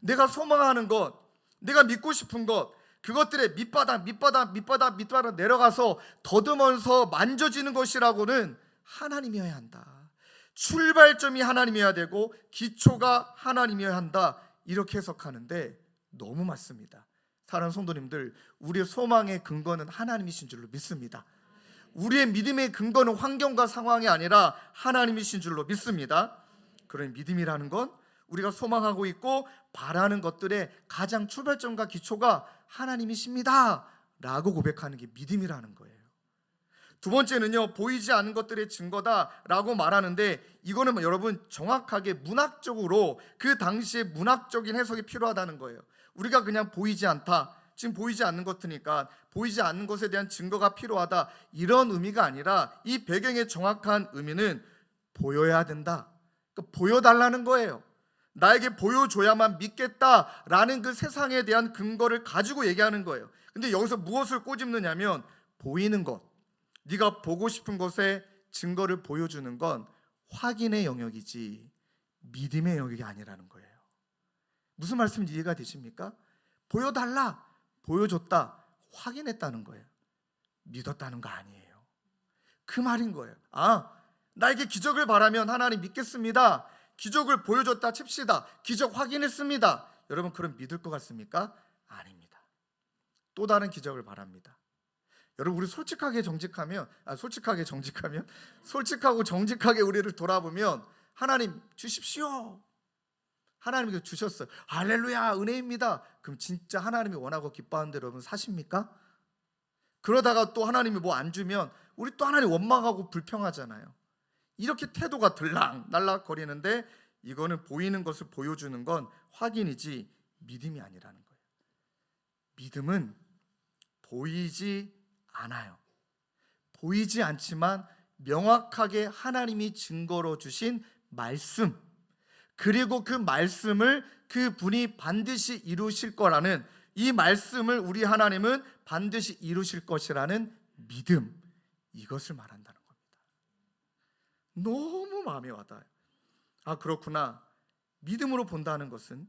내가 소망하는 것, 내가 믿고 싶은 것, 그것들의 밑바닥 내려가서 더듬어서 만져지는 것이라고는 하나님이어야 한다. 출발점이 하나님이어야 되고 기초가 하나님이어야 한다, 이렇게 해석하는데 너무 맞습니다. 사랑하는 성도님들, 우리의 소망의 근거는 하나님이신 줄로 믿습니다. 우리의 믿음의 근거는 환경과 상황이 아니라 하나님이신 줄로 믿습니다. 그런 믿음이라는 건 우리가 소망하고 있고 바라는 것들의 가장 출발점과 기초가 하나님이십니다 라고 고백하는 게 믿음이라는 거예요. 두 번째는요, 보이지 않는 것들의 증거다라고 말하는데 이거는 여러분 정확하게 문학적으로 그 당시에 문학적인 해석이 필요하다는 거예요. 우리가 그냥 보이지 않다, 지금 보이지 않는 것이니까 보이지 않는 것에 대한 증거가 필요하다, 이런 의미가 아니라 이 배경의 정확한 의미는 보여야 된다, 그러니까 보여달라는 거예요. 나에게 보여줘야만 믿겠다라는 그 세상에 대한 근거를 가지고 얘기하는 거예요. 근데 여기서 무엇을 꼬집느냐면 보이는 것, 네가 보고 싶은 것에 증거를 보여주는 건 확인의 영역이지 믿음의 영역이 아니라는 거예요. 무슨 말씀인지 이해가 되십니까? 보여달라, 보여줬다, 확인했다는 거예요. 믿었다는 거 아니에요. 그 말인 거예요. 나에게 기적을 바라면 하나님 믿겠습니다. 기적을 보여줬다 칩시다. 기적 확인했습니다. 여러분, 그럼 믿을 것 같습니까? 아닙니다. 또 다른 기적을 바랍니다. 여러분, 우리 솔직하고 정직하게 우리를 돌아보면 하나님 주십시오. 하나님께서 주셨어요. 할렐루야, 은혜입니다. 그럼 진짜 하나님이 원하고 기뻐하는 대로 여러분 사십니까? 그러다가 또 하나님이 뭐 안 주면 우리 또 하나님 원망하고 불평하잖아요. 이렇게 태도가 들락날락 거리는데 이거는 보이는 것을 보여주는 건 확인이지 믿음이 아니라는 거예요. 믿음은 보이지 않아요. 보이지 않지만 명확하게 하나님이 증거로 주신 말씀, 그리고 그 말씀을 그분이 반드시 이루실 거라는, 이 말씀을 우리 하나님은 반드시 이루실 것이라는 믿음, 이것을 말한다는 겁니다. 너무 마음에 와닿아요. 아, 그렇구나. 믿음으로 본다는 것은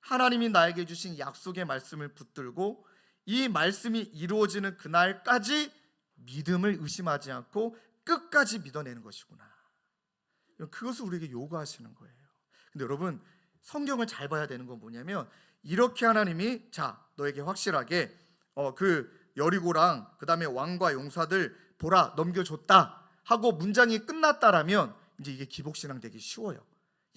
하나님이 나에게 주신 약속의 말씀을 붙들고 이 말씀이 이루어지는 그날까지 믿음을 의심하지 않고 끝까지 믿어내는 것이구나. 그것을 우리에게 요구하시는 거예요. 근데 여러분, 성경을 잘 봐야 되는 건 뭐냐면, 이렇게 하나님이 자 너에게 확실하게 그 여리고랑 그 다음에 왕과 용사들 보라 넘겨줬다 하고 문장이 끝났다라면 이제 이게 기복신앙 되기 쉬워요.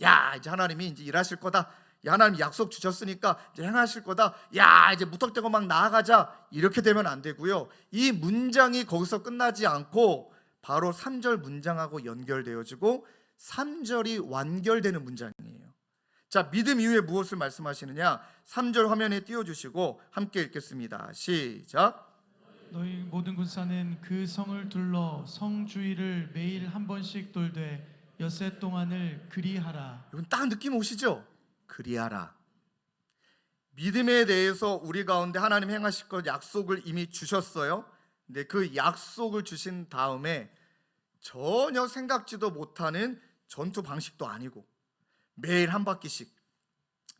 야, 이제 하나님이 이제 일하실 거다. 야, 하나님 약속 주셨으니까 이제 행하실 거다. 야, 이제 무턱대고 막 나아가자. 이렇게 되면 안 되고요. 이 문장이 거기서 끝나지 않고 바로 3절 문장하고 연결되어지고 3절이 완결되는 문장이에요. 자, 믿음 이후에 무엇을 말씀하시느냐? 3절 화면에 띄워주시고 함께 읽겠습니다. 시작.
너희 모든 군사는 그 성을 둘러 성 주위를 매일 한 번씩 돌되 엿새 동안을 그리하라.
이건 딱 느낌 오시죠? 그리하라. 믿음에 대해서 우리 가운데 하나님 행하실 것 약속을 이미 주셨어요. 근데 그 약속을 주신 다음에 전혀 생각지도 못하는 전투 방식도 아니고 매일 한 바퀴씩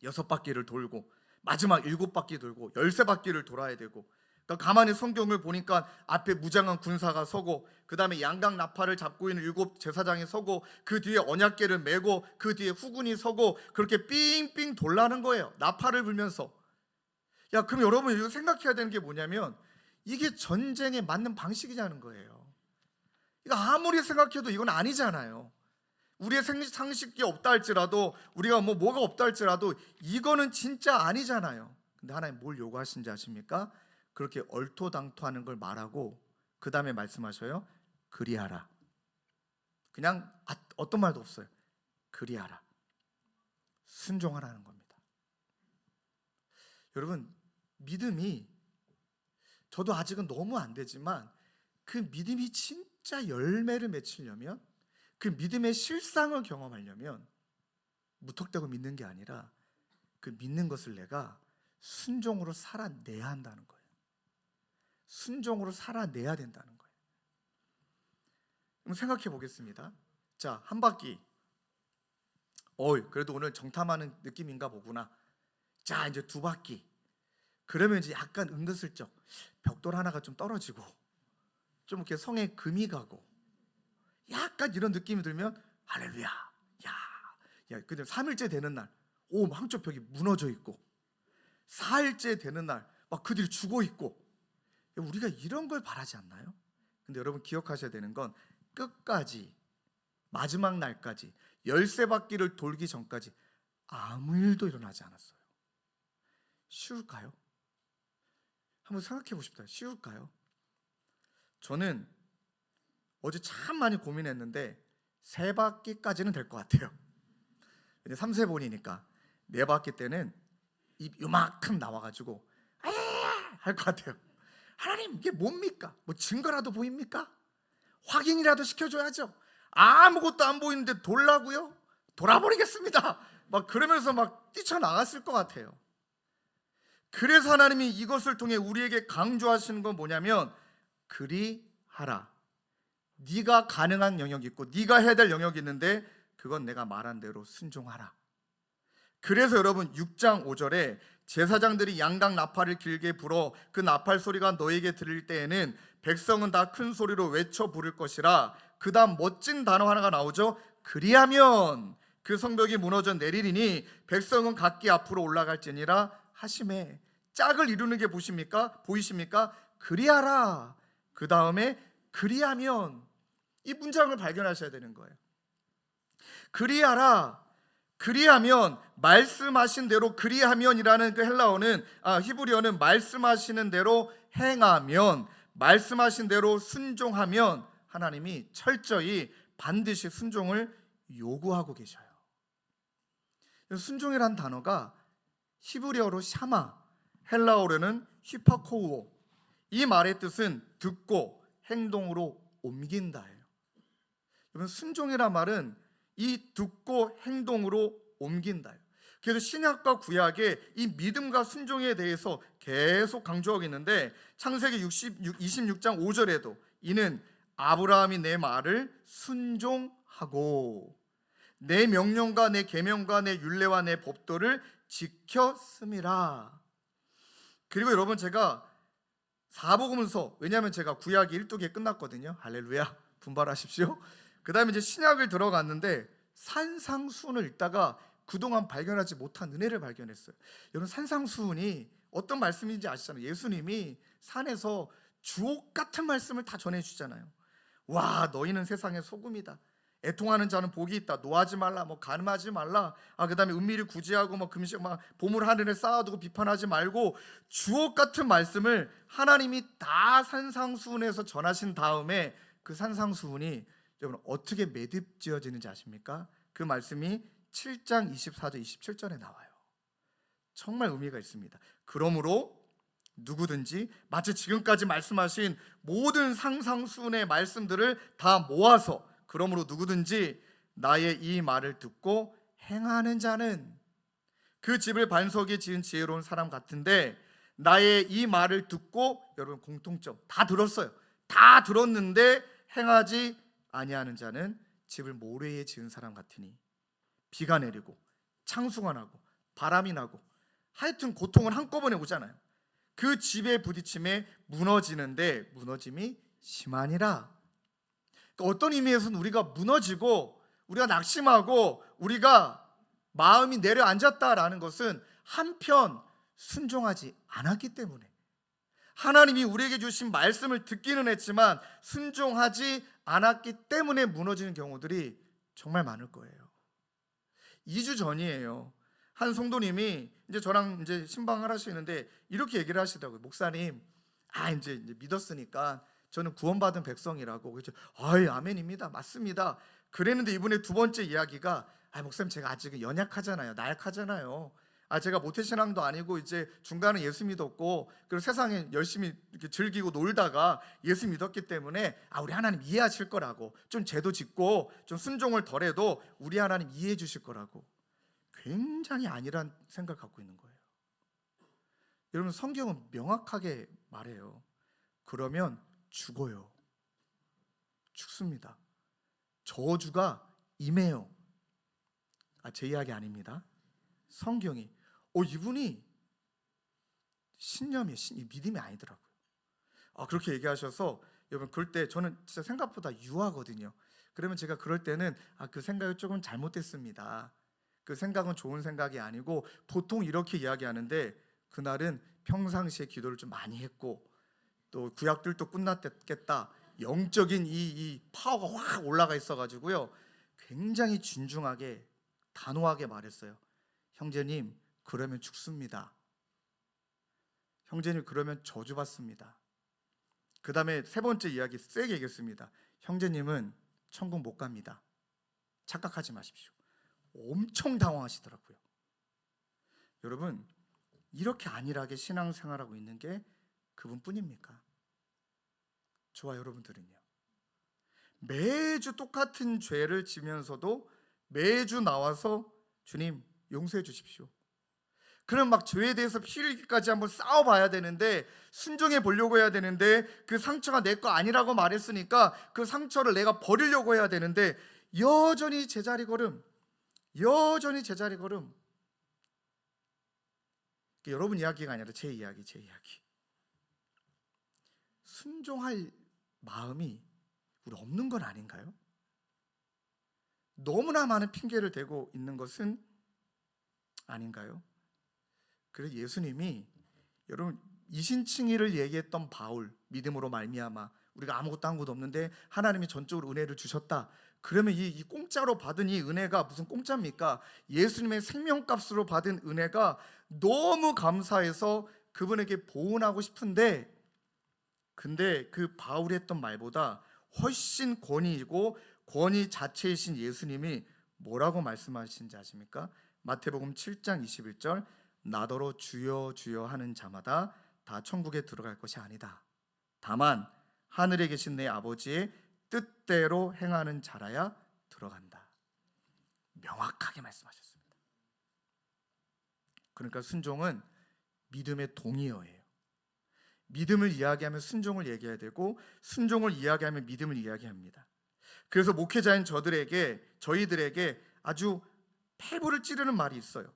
6바퀴를 돌고 마지막 7바퀴 돌고 13바퀴를 돌아야 되고, 그러니까 가만히 성경을 보니까 앞에 무장한 군사가 서고 그 다음에 양각 나팔을 잡고 있는 7 제사장이 서고 그 뒤에 언약궤를 메고 그 뒤에 후군이 서고 그렇게 삥삥 돌라는 거예요. 나팔을 불면서. 야, 그럼 여러분 이거 생각해야 되는 게 뭐냐면 이게 전쟁에 맞는 방식이냐는 거예요. 이거 아무리 생각해도 이건 아니잖아요. 우리의 상식이 없다 할지라도 우리가 뭐가 없다 할지라도 이거는 진짜 아니잖아요. 근데 하나님 뭘 요구하신지 아십니까? 그렇게 얼토당토하는 걸 말하고 그 다음에 말씀하셔요. 그리하라. 그냥 어떤 말도 없어요. 그리하라. 순종하라는 겁니다. 여러분, 믿음이 저도 아직은 너무 안 되지만 그 믿음이 진짜 열매를 맺히려면, 그 믿음의 실상을 경험하려면 무턱대고 믿는 게 아니라 그 믿는 것을 내가 순종으로 살아내야 한다는 거예요. 순종으로 살아내야 된다는 거예요. 그럼 생각해 보겠습니다. 자, 한 바퀴. 그래도 오늘 정탐하는 느낌인가 보구나. 자, 이제 2바퀴. 그러면 이제 약간 은근슬쩍 벽돌 하나가 좀 떨어지고 좀 이렇게 성에 금이 가고 약간 이런 느낌이 들면 할렐루야. 야, 근데 3일째 되는 날, 한쪽 벽이 무너져 있고 4일째 되는 날 막 그들이 죽어 있고, 우리가 이런 걸 바라지 않나요? 근데 여러분 기억하셔야 되는 건 끝까지 마지막 날까지 13바퀴를 돌기 전까지 아무 일도 일어나지 않았어요. 쉬울까요? 한번 생각해 보십시오. 쉬울까요? 저는 어제 참 많이 고민했는데 3바퀴까지는 될 것 같아요. 3세번이니까 4바퀴 때는 입 요만큼 나와가지고 할 것 같아요. 하나님 이게 뭡니까? 뭐 증거라도 보입니까? 확인이라도 시켜줘야죠. 아무것도 안 보이는데 돌라고요? 돌아버리겠습니다. 막 그러면서 막 뛰쳐나갔을 것 같아요. 그래서 하나님이 이것을 통해 우리에게 강조하시는 건 뭐냐면 그리하라. 네가 가능한 영역이 있고 네가 해야 될 영역이 있는데 그건 내가 말한 대로 순종하라. 그래서 여러분 6장 5절에 제사장들이 양각 나팔을 길게 불어 그 나팔 소리가 너에게 들릴 때에는 백성은 다 큰 소리로 외쳐 부를 것이라. 그 다음 멋진 단어 하나가 나오죠. 그리하면 그 성벽이 무너져 내리리니 백성은 각기 앞으로 올라갈지니라 하심에. 짝을 이루는 게 보이십니까? 그리하라. 그 다음에 그리하면. 이 문장을 발견하셔야 되는 거예요. 그리하라. 그리하면, 말씀하신 대로 그리하면이라는 그 헬라어는 히브리어는 말씀하시는 대로 행하면, 말씀하신 대로 순종하면 하나님이 철저히 반드시 순종을 요구하고 계셔요. 순종이란 단어가 히브리어로 샤마, 헬라어로는 휘파코우오. 이 말의 뜻은 듣고 행동으로 옮긴다예요. 여러분, 순종이란 말은 이 듣고 행동으로 옮긴다. 그래서 신약과 구약의 이 믿음과 순종에 대해서 계속 강조하고 있는데 창세기 26장 5절에도 이는 아브라함이 내 말을 순종하고 내 명령과 내 계명과 내 율례와 내 법도를 지켰음이라. 그리고 여러분, 제가 사복음서, 왜냐하면 제가 구약이 1두기에 끝났거든요. 할렐루야, 분발하십시오. 그 다음에 이제 신약을 들어갔는데 산상수훈을 읽다가 그동안 발견하지 못한 은혜를 발견했어요. 여러분, 산상수훈이 어떤 말씀인지 아시잖아요. 예수님이 산에서 주옥 같은 말씀을 다 전해주잖아요. 와, 너희는 세상의 소금이다. 애통하는 자는 복이 있다. 노하지 말라, 간음하지 말라. 그다음에 은밀히 구제하고 금식 보물 하늘에 쌓아두고 비판하지 말고, 주옥 같은 말씀을 하나님이 다 산상수훈에서 전하신 다음에 그 산상수훈이 여러분 어떻게 매듭지어지는지 아십니까? 그 말씀이 7장 24절 27절에 나와요. 정말 의미가 있습니다. 그러므로 누구든지 마치 지금까지 말씀하신 모든 상상수훈의 말씀들을 다 모아서, 그러므로 누구든지 나의 이 말을 듣고 행하는 자는 그 집을 반석에 지은 지혜로운 사람 같은데, 나의 이 말을 듣고, 여러분 공통점 다 들었어요. 다 들었는데 행하지 아니하는 자는 집을 모래에 지은 사람 같으니 비가 내리고 창수가 나고 바람이 나고 하여튼 고통은 한꺼번에 오잖아요. 그 집에 부딪힘에 무너지는데 무너짐이 심하니라. 그러니까 어떤 의미에서는 우리가 무너지고 우리가 낙심하고 우리가 마음이 내려앉았다라는 것은 한편 순종하지 않았기 때문에, 하나님이 우리에게 주신 말씀을 듣기는 했지만 순종하지 않았기 때문에 무너지는 경우들이 정말 많을 거예요. 2주 전이에요. 한 성도님이 이제 저랑 이제 신방을 하시는데 이렇게 얘기를 하시더라고요. 목사님, 이제 믿었으니까 저는 구원받은 백성이라고. 그렇죠? 아멘입니다. 맞습니다. 그랬는데 이번에 두 번째 이야기가, 목사님 제가 아직은 연약하잖아요. 나약하잖아요. 제가 모태신앙도 아니고 이제 중간에 예수 믿었고, 그리고 세상에 열심히 이렇게 즐기고 놀다가 예수 믿었기 때문에 우리 하나님 이해하실 거라고, 좀 죄도 짓고 좀 순종을 덜해도 우리 하나님 이해해 주실 거라고. 굉장히 아니란 생각을 갖고 있는 거예요. 여러분, 성경은 명확하게 말해요. 그러면 죽어요. 죽습니다. 저주가 임해요. 제 이야기 아닙니다. 성경이. 이분이 신념이 믿음이 아니더라고요. 그렇게 얘기하셔서, 여러분 그럴 때 저는 진짜 생각보다 유하거든요. 그러면 제가 그럴 때는 그 생각이 조금 잘못됐습니다. 그 생각은 좋은 생각이 아니고 보통 이렇게 이야기하는데, 그날은 평상시에 기도를 좀 많이 했고 또 구약들도 끝났겠다, 영적인 이 파워가 확 올라가 있어가지고요, 굉장히 진중하게 단호하게 말했어요. 형제님, 그러면 죽습니다. 형제님, 그러면 저주받습니다. 그 다음에 세 번째 이야기 세게 얘기했습니다. 형제님은 천국 못 갑니다. 착각하지 마십시오. 엄청 당황하시더라고요. 여러분, 이렇게 안일하게 신앙생활하고 있는 게 그분뿐입니까? 저와 여러분들은요. 매주 똑같은 죄를 지면서도 매주 나와서 주님 용서해 주십시오. 그럼 죄에 대해서 피 흘리기까지 한번 싸워봐야 되는데, 순종해 보려고 해야 되는데, 그 상처가 내 거 아니라고 말했으니까 그 상처를 내가 버리려고 해야 되는데, 여전히 제자리 걸음. 여러분 이야기가 아니라 제 이야기. 순종할 마음이 우리 없는 건 아닌가요? 너무나 많은 핑계를 대고 있는 것은 아닌가요? 그래서 예수님이, 여러분 이신칭의를 얘기했던 바울, 믿음으로 말미암아 우리가 아무것도 한 것도 없는데 하나님이 전적으로 은혜를 주셨다. 그러면 이 공짜로 받은 이 은혜가 무슨 공짜입니까? 예수님의 생명값으로 받은 은혜가 너무 감사해서 그분에게 보은하고 싶은데, 근데 그 바울이 했던 말보다 훨씬 권위이고 권위 자체이신 예수님이 뭐라고 말씀하시는지 아십니까? 마태복음 7장 21절, 나더러 주여 주여 하는 자마다 다 천국에 들어갈 것이 아니다. 다만 하늘에 계신 내 아버지의 뜻대로 행하는 자라야 들어간다. 명확하게 말씀하셨습니다. 그러니까 순종은 믿음의 동의어예요. 믿음을 이야기하면 순종을 얘기해야 되고 순종을 이야기하면 믿음을 이야기합니다. 그래서 목회자인 저희들에게 아주 폐부를 찌르는 말이 있어요.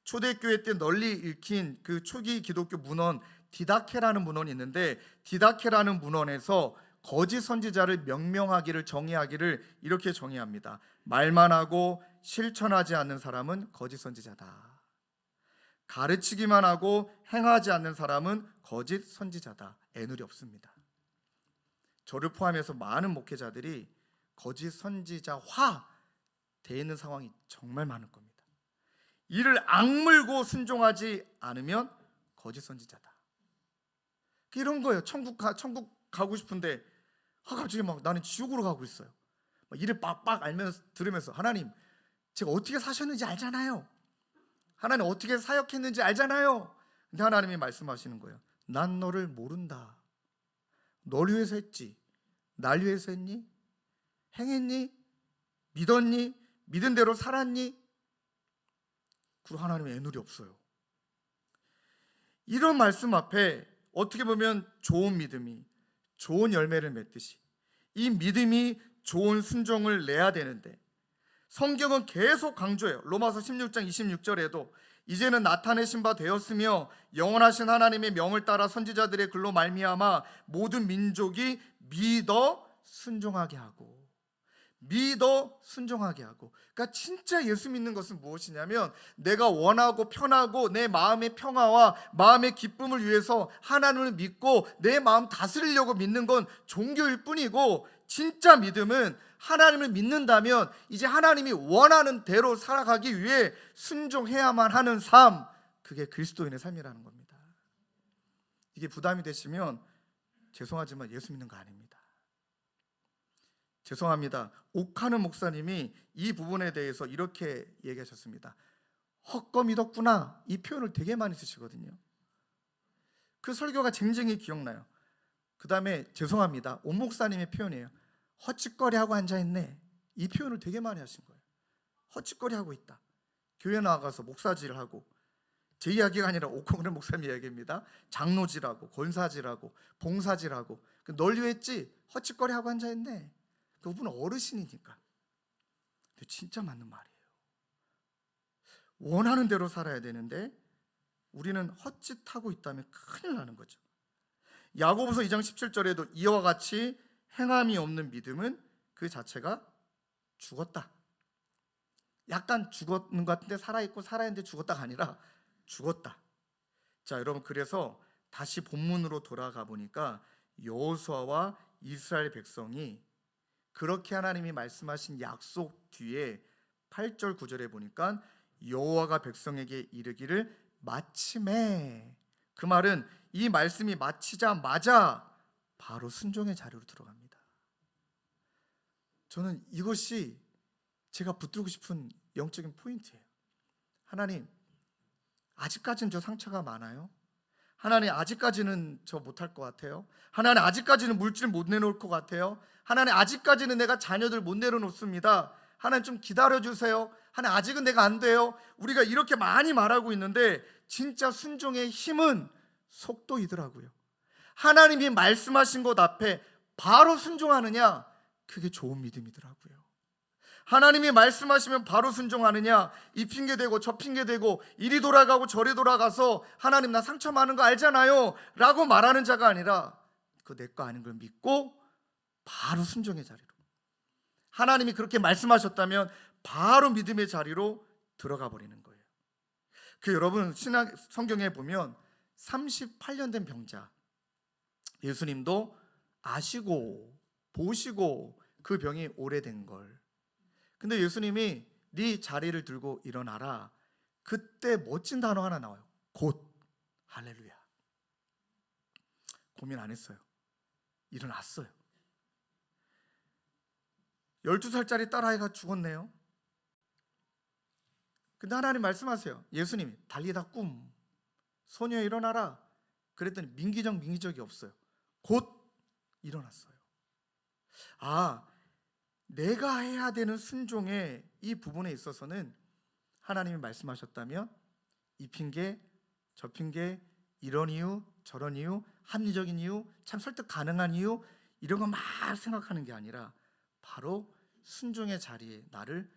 초대교회 때 널리 읽힌 그 초기 기독교 문헌 디다케라는 문헌이 있는데, 디다케라는 문헌에서 거짓 선지자를 명명하기를, 정의하기를 이렇게 정의합니다. 말만 하고 실천하지 않는 사람은 거짓 선지자다. 가르치기만 하고 행하지 않는 사람은 거짓 선지자다. 애누리 없습니다. 저를 포함해서 많은 목회자들이 거짓 선지자화 되어 있는 상황이 정말 많을 겁니다. 이를 악물고 순종하지 않으면 거짓 선지자다. 이런 거예요. 천국 가고 싶은데 갑자기 막 나는 지옥으로 가고 있어요. 이를 빡빡 알면서 들으면서 하나님, 제가 어떻게 사셨는지 알잖아요. 하나님 어떻게 사역했는지 알잖아요. 근데 하나님이 말씀하시는 거예요. 난 너를 모른다. 널 위해서 했지. 날 위해서 했니? 행했니? 믿었니? 믿은 대로 살았니? 그리고 하나님의 애누리 없어요. 이런 말씀 앞에 어떻게 보면 좋은 믿음이 좋은 열매를 맺듯이 이 믿음이 좋은 순종을 내야 되는데, 성경은 계속 강조해요. 로마서 16장 26절에도 이제는 나타내신 바 되었으며 영원하신 하나님의 명을 따라 선지자들의 글로 말미암아 모든 민족이 믿어 순종하게 하고, 그러니까 진짜 예수 믿는 것은 무엇이냐면, 내가 원하고 편하고 내 마음의 평화와 마음의 기쁨을 위해서 하나님을 믿고 내 마음 다스리려고 믿는 건 종교일 뿐이고, 진짜 믿음은 하나님을 믿는다면 이제 하나님이 원하는 대로 살아가기 위해 순종해야만 하는 삶, 그게 그리스도인의 삶이라는 겁니다. 이게 부담이 되시면 죄송하지만 예수 믿는 거 아닙니다. 죄송합니다. 옥하는 목사님이 이 부분에 대해서 이렇게 얘기하셨습니다. 헛거 믿었구나, 이 표현을 되게 많이 쓰시거든요. 그 설교가 쟁쟁히 기억나요. 그 다음에 죄송합니다, 온 목사님의 표현이에요. 헛짓거리하고 앉아있네, 이 표현을 되게 많이 하신 거예요. 헛짓거리하고 있다. 교회 나가서 목사질을 하고, 제 이야기가 아니라 옥하는 목사님 이야기입니다. 장로질하고 권사질하고 봉사질하고 널리 했지 헛짓거리하고 앉아있네. 그분은 어르신이니까. 근데 진짜 맞는 말이에요. 원하는 대로 살아야 되는데 우리는 헛짓하고 있다면 큰일 나는 거죠. 야고보서 2장 17절에도 이와 같이 행함이 없는 믿음은 그 자체가 죽었다. 약간 죽었는 것 같은데 살아있고, 살아있는데 죽었다가 아니라 죽었다. 자, 여러분, 그래서 다시 본문으로 돌아가 보니까 여호수아와 이스라엘 백성이 그렇게 하나님이 말씀하신 약속 뒤에 8절 9절에 보니까 여호와가 백성에게 이르기를 마침에, 그 말은 이 말씀이 마치자마자 바로 순종의 자리로 들어갑니다. 저는 이것이 제가 붙들고 싶은 영적인 포인트예요. 하나님, 아직까지는 저 상처가 많아요. 하나님, 아직까지는 저 못할 것 같아요. 하나님, 아직까지는 물질 못 내놓을 것 같아요. 하나님, 아직까지는 내가 자녀들 못 내려놓습니다. 하나님, 좀 기다려주세요. 하나님, 아직은 내가 안 돼요. 우리가 이렇게 많이 말하고 있는데 진짜 순종의 힘은 속도이더라고요. 하나님이 말씀하신 것 앞에 바로 순종하느냐, 그게 좋은 믿음이더라고요. 하나님이 말씀하시면 바로 순종하느냐, 이 핑계대고 저 핑계대고 이리 돌아가고 저리 돌아가서 하나님 나 상처 많은 거 알잖아요 라고 말하는 자가 아니라, 그거 내 거 아닌 걸 믿고 바로 순종의 자리로, 하나님이 그렇게 말씀하셨다면 바로 믿음의 자리로 들어가 버리는 거예요. 그 여러분, 신약 성경에 보면 38년 된 병자, 예수님도 아시고 보시고 그 병이 오래된 걸, 근데 예수님이 네 자리를 들고 일어나라. 그때 멋진 단어 하나 나와요. 곧. 할렐루야. 고민 안 했어요. 일어났어요. 12살짜리 딸아이가 죽었네요. 근데 하나님 말씀하세요. 예수님이 달리다 꿈, 소녀 일어나라. 그랬더니 민기적이 없어요. 곧 일어났어요. 아, 내가 해야 되는 순종의 이 부분에 있어서는 하나님이 말씀하셨다면 이 핑계 저 핑계, 이런 이유 저런 이유 합리적인 이유, 참 설득 가능한 이유, 이런 거 막 생각하는 게 아니라 바로 순종의 자리에 나를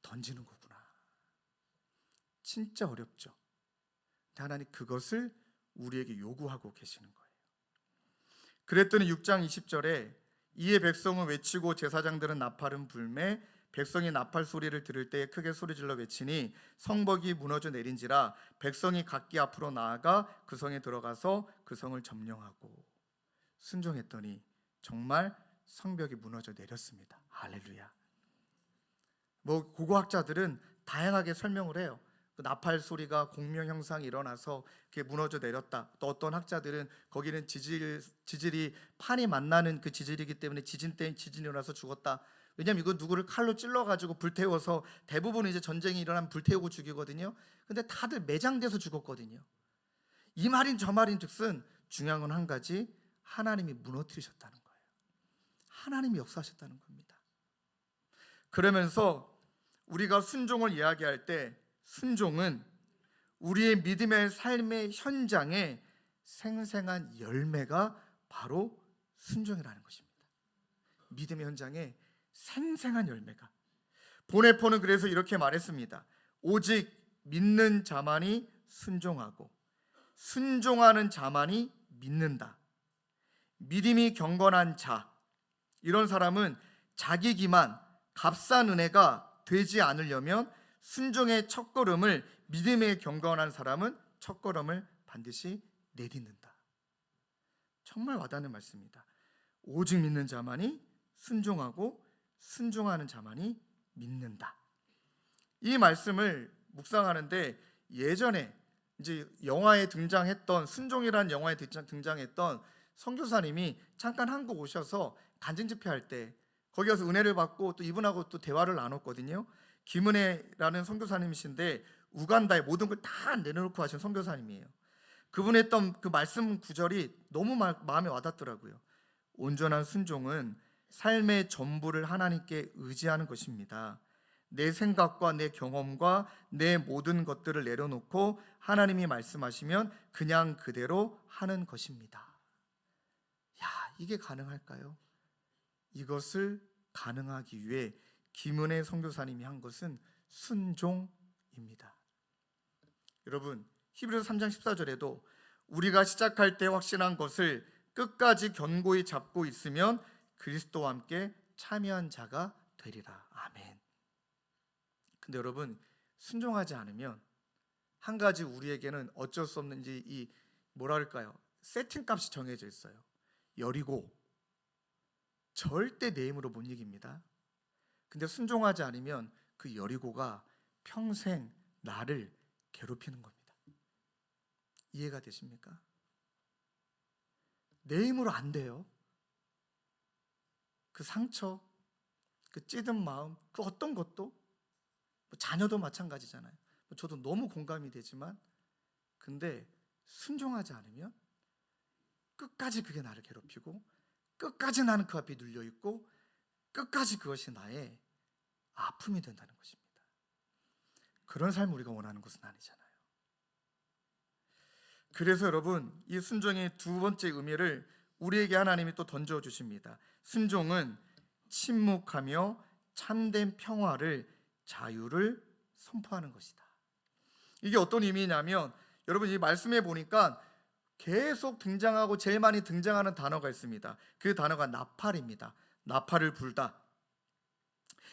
던지는 거구나. 진짜 어렵죠. 근데 하나님 그것을 우리에게 요구하고 계시는 거예요. 그랬더니 6장 20절에 이에 백성은 외치고 제사장들은 나팔은 불매 백성이 나팔 소리를 들을 때에 크게 소리질러 외치니 성벽이 무너져 내린지라 백성이 각기 앞으로 나아가 그 성에 들어가서 그 성을 점령하고 순종했더니 정말 성벽이 무너져 내렸습니다. 할렐루야. 뭐 고고학자들은 다양하게 설명을 해요. 그 나팔 소리가 공명 현상이 일어나서 그게 무너져 내렸다. 또 어떤 학자들은 거기는 지질이 판이 만나는 그 지질이기 때문에 지진 때 지진이 일어나서 죽었다. 왜냐하면 이거 누구를 칼로 찔러가지고 불태워서 대부분 이제 전쟁이 일어나면 불태우고 죽이거든요. 근데 다들 매장돼서 죽었거든요. 이 말인 저 말인즉슨 중요한 건 한 가지, 하나님이 무너뜨리셨다는 거예요. 하나님이 역사하셨다는 겁니다. 그러면서 우리가 순종을 이야기할 때 순종은 우리의 믿음의 삶의 현장에 생생한 열매가 바로 순종이라는 것입니다. 믿음의 현장에 생생한 열매가. 보네포는 그래서 이렇게 말했습니다. 오직 믿는 자만이 순종하고 순종하는 자만이 믿는다. 믿음이 경건한 자, 이런 사람은 자기 기만, 값싼 은혜가 되지 않으려면 순종의 첫걸음을, 믿음에 경건한 사람은 첫걸음을 반드시 내딛는다. 정말 와닿는 말씀입니다. 오직 믿는 자만이 순종하고 순종하는 자만이 믿는다. 이 말씀을 묵상하는데 예전에 이제 영화에 등장했던, 순종이라는 영화에 등장했던 선교사님이 잠깐 한국 오셔서 간증 집회할 때 거기 가서 은혜를 받고 또 이분하고 또 대화를 나눴거든요. 김은혜라는 선교사님이신데 우간다에 모든 걸 다 내려놓고 하신 선교사님이에요. 그분이 했던 그 말씀 구절이 너무 마음에 와닿더라고요. 온전한 순종은 삶의 전부를 하나님께 의지하는 것입니다. 내 생각과 내 경험과 내 모든 것들을 내려놓고 하나님이 말씀하시면 그냥 그대로 하는 것입니다. 야, 이게 가능할까요? 이것을 가능하기 위해 김은혜 선교사님이 한 것은 순종입니다. 여러분, 히브리서 3장 14절에도 우리가 시작할 때 확신한 것을 끝까지 견고히 잡고 있으면 그리스도와 함께 참여한 자가 되리라. 아멘. 근데 여러분, 순종하지 않으면 한 가지 우리에게는 어쩔 수 없는 이 뭐랄까요, 세팅값이 정해져 있어요. 여리고 절대 내 힘으로 못 이깁니다. 근데 순종하지 않으면 그 여리고가 평생 나를 괴롭히는 겁니다. 이해가 되십니까? 내 힘으로 안 돼요. 그 상처, 그 찌든 마음, 그 어떤 것도, 자녀도 마찬가지잖아요. 저도 너무 공감이 되지만, 근데 순종하지 않으면 끝까지 그게 나를 괴롭히고, 끝까지 나는 그 앞에 눌려 있고, 끝까지 그것이 나의 아픔이 된다는 것입니다. 그런 삶을 우리가 원하는 것은 아니잖아요. 그래서 여러분, 이 순종의 두 번째 의미를 우리에게 하나님이 또 던져주십니다. 순종은 침묵하며 참된 평화를, 자유를 선포하는 것이다. 이게 어떤 의미냐면, 여러분 이 말씀에 보니까 계속 등장하고 제일 많이 등장하는 단어가 있습니다. 그 단어가 나팔입니다. 나팔을 불다.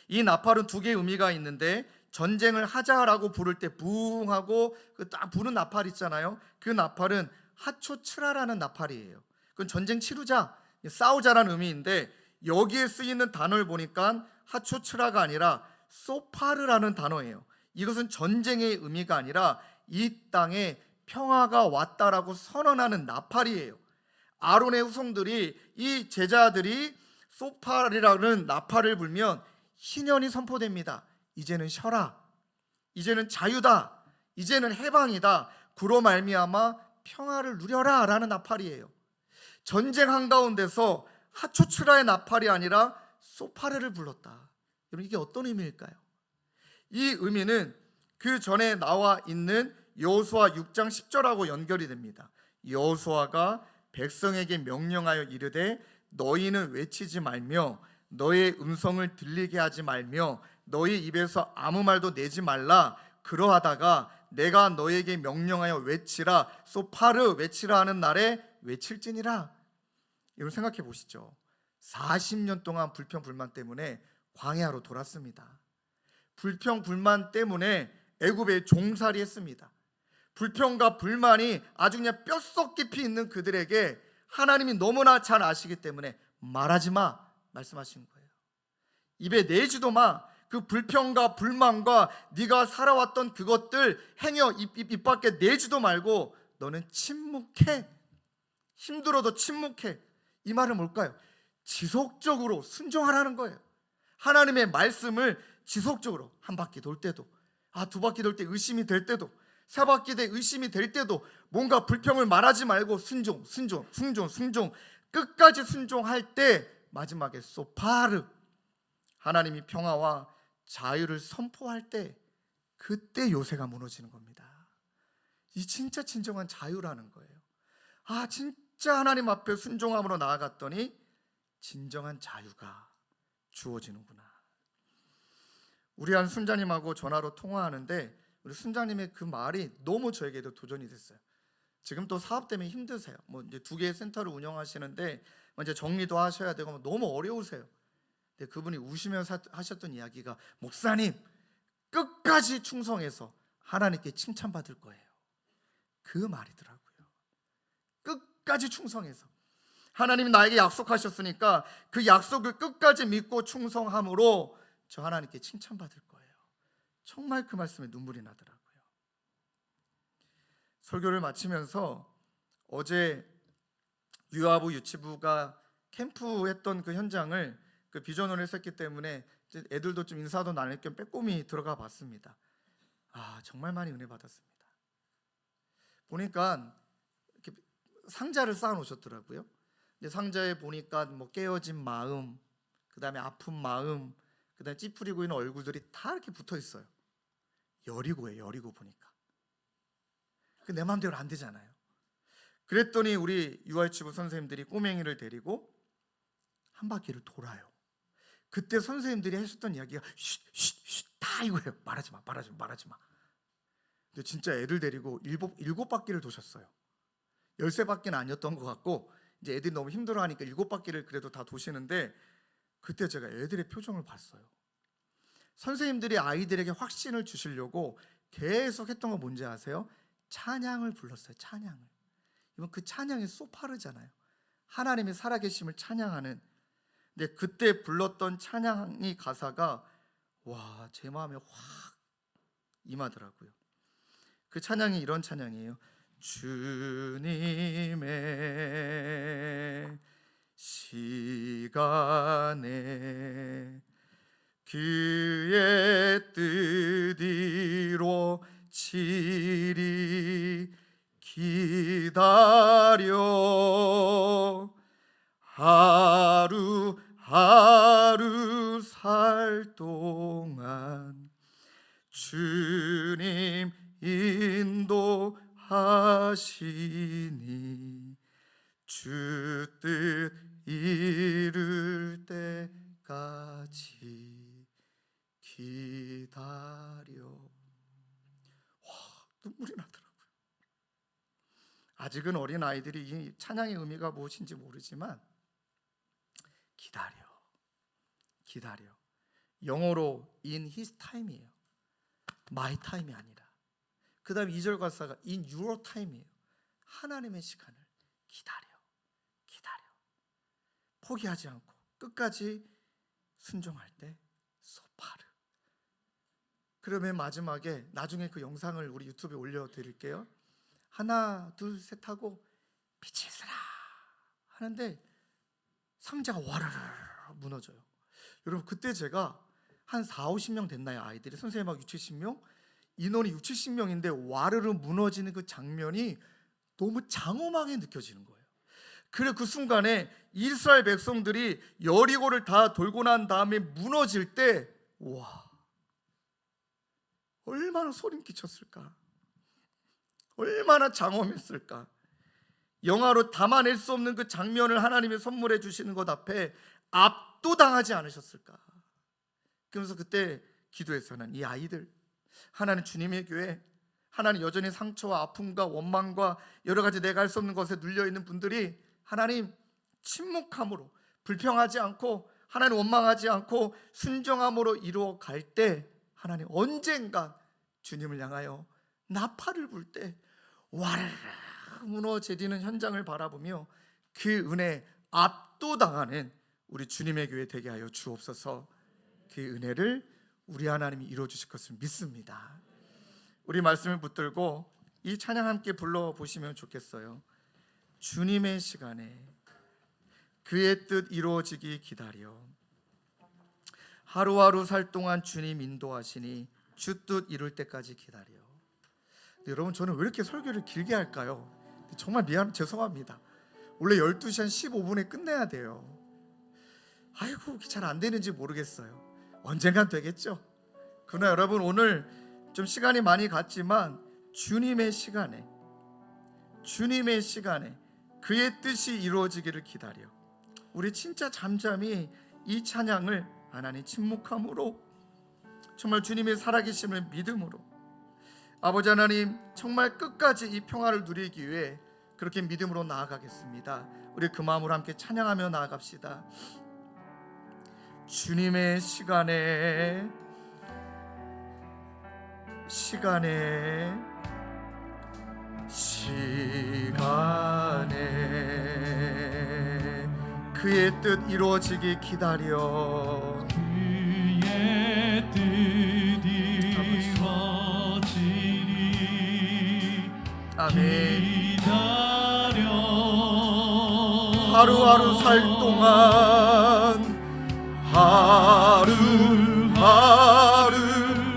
이 나팔은 두 개의 의미가 있는데, 전쟁을 하자라고 부를 때 부웅하고 그 딱 부는 나팔 있잖아요. 그 나팔은 하초츠라라는 나팔이에요. 그건 전쟁 치르자, 싸우자라는 의미인데, 여기에 쓰이는 단어를 보니까 하초츠라가 아니라 소파르라는 단어예요. 이것은 전쟁의 의미가 아니라 이 땅에 평화가 왔다라고 선언하는 나팔이에요. 아론의 후손들이, 이 제자들이 소파르라는 나팔을 불면 희년이 선포됩니다. 이제는 쉬어라, 이제는 자유다, 이제는 해방이다, 그로 말미암아 평화를 누려라 라는 나팔이에요. 전쟁 한가운데서 하초츠라의 나팔이 아니라 소파르를 불렀다. 여러분, 이게 어떤 의미일까요? 이 의미는 그 전에 나와 있는 여호수아 6장 10절하고 연결이 됩니다. 여호수아가 백성에게 명령하여 이르되 너희는 외치지 말며 너의 음성을 들리게 하지 말며 너희 입에서 아무 말도 내지 말라. 그러하다가 내가 너에게 명령하여 외치라 소파르 외치라 하는 날에 외칠지니라. 여러분 생각해 보시죠. 40년 동안 불평불만 때문에 광야로 돌았습니다. 불평불만 때문에 애굽에 종살이했습니다. 불평과 불만이 아주 그냥 뼛속 깊이 있는 그들에게 하나님이 너무나 잘 아시기 때문에 말하지 마 말씀하신 거예요. 입에 내지도 마. 그 불평과 불만과 네가 살아왔던 그것들 행여 입 밖에 내지도 말고 너는 침묵해. 힘들어도 침묵해. 이 말은 뭘까요? 지속적으로 순종하라는 거예요. 하나님의 말씀을 지속적으로 한 바퀴 돌 때도, 두 바퀴 돌 때 의심이 될 때도, 세 바퀴 돼 의심이 될 때도 뭔가 불평을 말하지 말고 순종 끝까지 순종할 때 마지막에 소파르 하나님이 평화와 자유를 선포할 때 그때 요새가 무너지는 겁니다. 이 진짜 진정한 자유라는 거예요. 진짜 하나님 앞에 순종함으로 나아갔더니 진정한 자유가 주어지는구나. 우리 한 순자님하고 전화로 통화하는데 우리 순자님의 그 말이 너무 저에게도 도전이 됐어요. 지금 또 사업 때문에 힘드세요. 이제 2개의 센터를 운영하시는데 이제 정리도 하셔야 되고 너무 어려우세요. 근데 그분이 우시면서 하셨던 이야기가 목사님 끝까지 충성해서 하나님께 칭찬받을 거예요. 그 말이더라고요. 끝까지 충성해서 하나님이 나에게 약속하셨으니까 그 약속을 끝까지 믿고 충성함으로 저 하나님께 칭찬받을 거예요. 정말 그 말씀에 눈물이 나더라고요. 설교를 마치면서 어제 유아부 유치부가 캠프했던 그 현장을 그 비전을 했었기 때문에 애들도 좀 인사도 나눌 겸 빼꼼히 들어가 봤습니다. 정말 많이 은혜 받았습니다. 보니까 이렇게 상자를 쌓아 놓으셨더라고요. 근데 상자에 보니까 깨어진 마음, 그다음에 아픈 마음, 그다음에 찌푸리고 있는 얼굴들이 다 이렇게 붙어 있어요. 여리고예요. 여리고 보니까 내 마음대로 안 되잖아요. 그랬더니 우리 유아유치부 선생님들이 꼬맹이를 데리고 한 바퀴를 돌아요. 그때 선생님들이 하셨던 이야기가 쉿 다 이거예요. 말하지 마. 근데 진짜 애들 데리고 7바퀴를 도셨어요. 13바퀴는 아니었던 것 같고 이제 애들이 너무 힘들어하니까 7바퀴를 그래도 다 도시는데 그때 제가 애들의 표정을 봤어요. 선생님들이 아이들에게 확신을 주시려고 계속 했던 거 뭔지 아세요? 찬양을 불렀어요. 찬양을. 이건 그 찬양이 소파르잖아요. 하나님의 살아계심을 찬양하는. 근데 그때 불렀던 찬양이 가사가 제 마음에 확 임하더라고요. 그 찬양이 이런 찬양이에요. 주님의 시간에 그의 뜻 이루어지리 기다려 하루하루 살 동안 주님 인도하시니 주 뜻 이룰 때까지 기다려. 눈물이 나더라고요. 아직은 어린 아이들이 이 찬양의 의미가 무엇인지 모르지만 기다려. 영어로 in his time이에요. my time이 아니라. 그 다음 2절 가사가 in your time이에요. 하나님의 시간을 기다려. 포기하지 않고 끝까지 순종할 때 소파르. 그러면 마지막에 나중에 그 영상을 우리 유튜브에 올려드릴게요. 하나 둘 셋 하고 빛이 있으라 하는데 상자가 와르르 무너져요. 여러분 그때 제가 한 40-50명 됐나요? 아이들이 선생님하고 60-70명 인원이 60-70명인데 와르르 무너지는 그 장면이 너무 장엄하게 느껴지는 거예요. 그래 그 순간에 이스라엘 백성들이 여리고를 다 돌고 난 다음에 무너질 때 얼마나 소름 끼쳤을까, 얼마나 장엄했을까. 영화로 담아낼 수 없는 그 장면을 하나님이 선물해 주시는 것 앞에 압도당하지 않으셨을까? 그러면서 그때 기도했어요. 이 아이들, 하나님 주님의 교회, 하나님 여전히 상처와 아픔과 원망과 여러 가지 내가 할 수 없는 것에 눌려있는 분들이 하나님 침묵함으로, 불평하지 않고, 하나님 원망하지 않고 순종함으로 이루어갈 때 하나님 언젠가 주님을 향하여 나팔을 불 때 와르르 무너지는 현장을 바라보며 그 은혜에 압도당하는 우리 주님의 교회 되게 하여 주옵소서. 그 은혜를 우리 하나님이 이루어주실 것을 믿습니다. 우리 말씀을 붙들고 이 찬양 함께 불러보시면 좋겠어요. 주님의 시간에 그의 뜻 이루어지기 기다려 하루하루 살 동안 주님 인도하시니 주 뜻 이룰 때까지 기다려. 여러분, 저는 왜 이렇게 설교를 길게 할까요? 정말 죄송합니다. 원래 12시 한 15분에 끝내야 돼요. 아이고, 잘 안 되는지 모르겠어요. 언젠간 되겠죠. 그러나 여러분, 오늘 좀 시간이 많이 갔지만 주님의 시간에 그의 뜻이 이루어지기를 기다려. 우리 진짜 잠잠히 이 찬양을 하나님 침묵함으로, 정말 주님의 살아계심을 믿음으로, 아버지 하나님 정말 끝까지 이 평화를 누리기 위해 그렇게 믿음으로 나아가겠습니다. 우리 그 마음으로 함께 찬양하며 나아갑시다. 주님의 시간에 그의 뜻 이루어지기 기다려.
그의 뜻 이루어지니
아멘.
기다려.
하루하루 살 동안 하루하루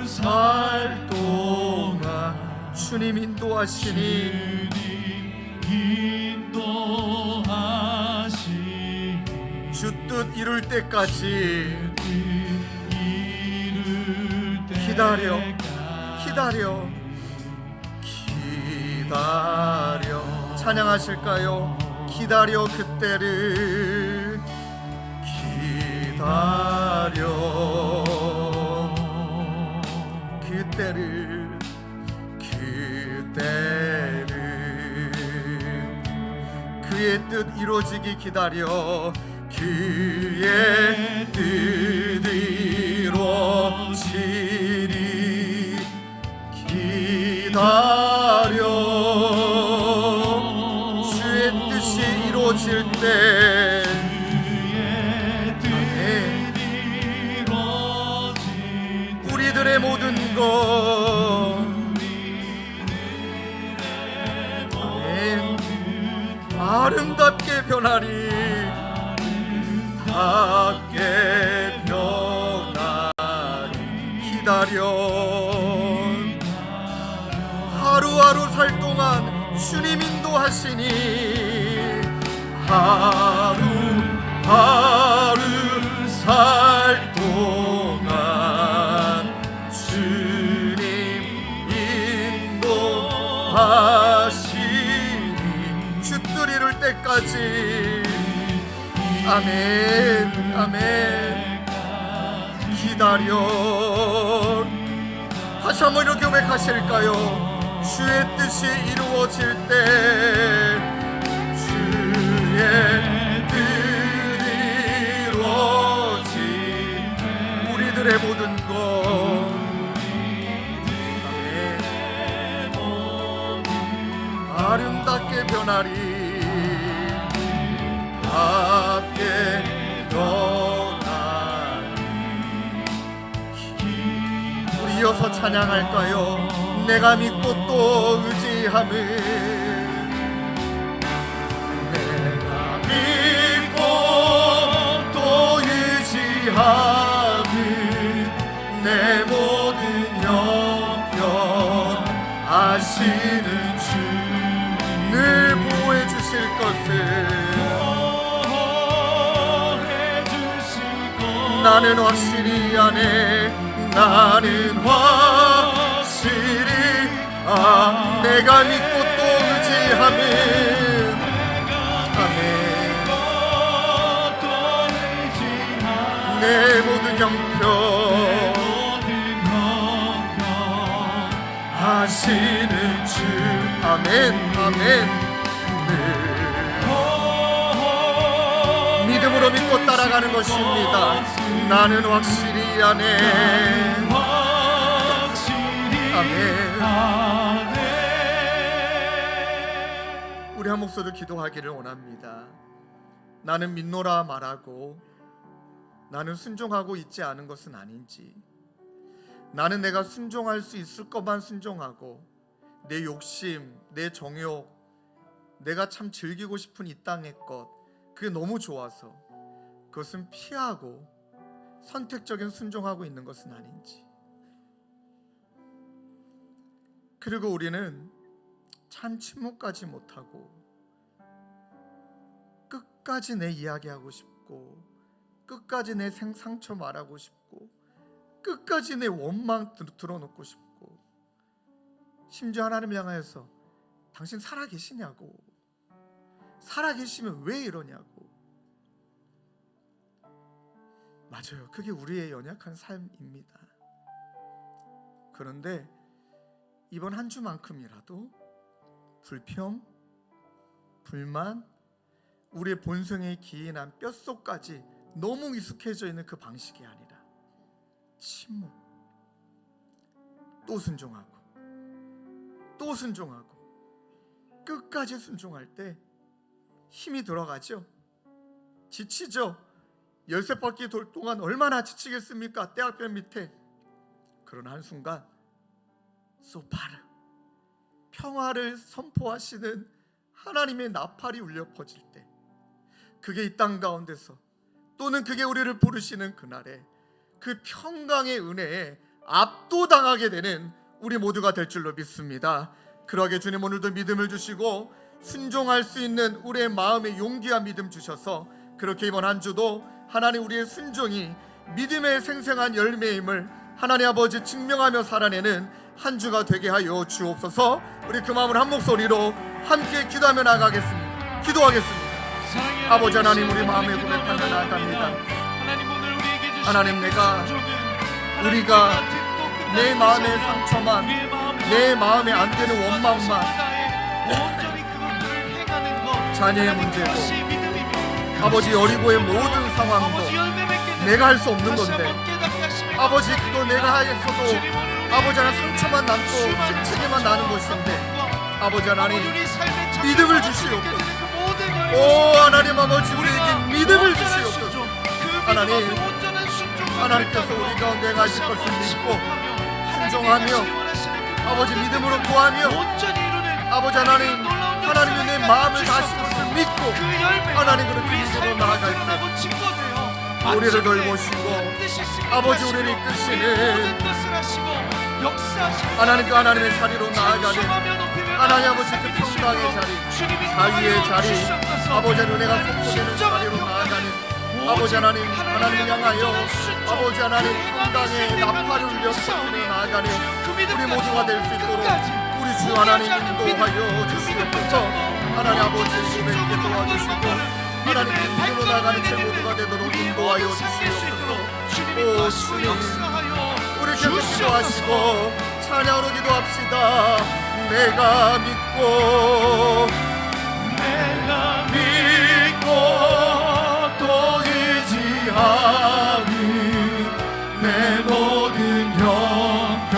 살 동안 주님 인도하시니 주 뜻 이룰 때까지 기다려. 찬양하실까요? 기다려 그때를 그의 뜻 이루어지기 기다려. 그의 뜻 이루어지리 기다려. 주의 뜻이 이루어질 때 우리들의 모든 것 아름답게 변하리. 기다려. 하루하루 살 동안 주님 인도하시니 하루하루 살 동안 주님 인도하시니 주 뜻 이룰 때까지. 아멘. 기다려. 다시 한번 이렇게 고백하실까요? 주의 뜻이 이루어질 때 주의 뜻 이루어질 우리들의 모든 것 아름답게 변하리. 우리 이어서 찬양할까요? 내가 믿고 또 의지함은 내가 믿고 또 의지함은 내 모든 형편 아시는 주 늘 보호해 주실 것을 나는 확실히 아네. 나는 확실히 내가 믿고 또 의지함은 내 모든 형편 하시는 주. 아멘 아멘. 믿음으로 믿고 따라가는 것입니다. 나는 확실히 아네. 아멘. 우리 한 목소리로 기도하기를 원합니다. 나는 믿노라 말하고 나는 순종하고 있지 않은 것은 아닌지, 나는 내가 순종할 수 있을 것만 순종하고 내 욕심, 내 정욕, 내가 참 즐기고 싶은 이 땅의 것, 그게 너무 좋아서 그것은 피하고 선택적인 순종하고 있는 것은 아닌지. 그리고 우리는 참 침묵하지 못하고 끝까지 내 이야기하고 싶고 끝까지 내 상처 말하고 싶고 끝까지 내 원망 드러놓고 싶고, 심지어 하나님을 향하여서 당신 살아계시냐고, 살아계시면 왜 이러냐고. 맞아요, 그게 우리의 연약한 삶입니다. 그런데 이번 한 주만큼이라도 불평, 불만, 우리의 본성에 기인한 뼛속까지 너무 익숙해져 있는 그 방식이 아니라 침묵, 또 순종하고 또 순종하고 끝까지 순종할 때 힘이 들어가죠. 지치죠. 열쇠 바퀴 돌 동안 얼마나 지치겠습니까? 떼학볕 밑에. 그러나 한순간 소파르, 평화를 선포하시는 하나님의 나팔이 울려 퍼질 때, 그게 이 땅 가운데서, 또는 그게 우리를 부르시는 그날에 그 평강의 은혜에 압도당하게 되는 우리 모두가 될 줄로 믿습니다. 그러하게 주님 오늘도 믿음을 주시고 순종할 수 있는 우리의 마음의 용기와 믿음 주셔서, 그렇게 이번 한 주도 하나님 우리의 순종이 믿음의 생생한 열매임을 하나님 아버지 증명하며 살아내는 한 주가 되게 하여 주옵소서. 우리 그 마음을 한 목소리로 함께 기도하며 나아가겠습니다. 기도하겠습니다. 아버지 하나님, 우리 마음에 고백하며 나아갑니다. 하나님, 우리가 내 마음의 상처만, 내 마음에 안 되는 원망만, 자녀의 문제도, 아버지 여리고의 모든 상황도 내가 할 수 없는 건데, 아버지 그거 내가 했어도 아버지 하나님 상처만 남고 실책에만 나는 것인데, 아버지 하나님 믿음을 주시옵소서. 오 하나님 아버지, 우리에게 믿음을 주시옵소서. 하나님께서 우리 가운데 가실 것을 믿고 순종하며 아버지 믿음으로 구하며, 아버지 하나님이 내 마음을 다하실 것을 믿고 하나님 그렇게 믿음으로 나아갈 때 우리를 돌보시고 아버지 우리를 이끄시는 하나님과 하나님의 자리로 나아가는 하나님 아버지 그 평강의 자리, 자유의 자리, 아버지 은혜가 선포되는 자리로 나아가는 아버지 하나님을 향하여 아버지 하나님 평강의 나팔을 울려 선포되어 나아가는 우리 모두가 될 수 있도록 우리 주 하나님 인도하여 주시옵소서. 하나님 아버지 우리에게 도와주시고 하나님 믿음으로 나가는 제 모두가 되도록 인도하여 주시옵소서. 오 주님, 우리 계속 기도하시고 찬양으로 기도합시다. 내가 믿고 또 의지하는 내 모든 형편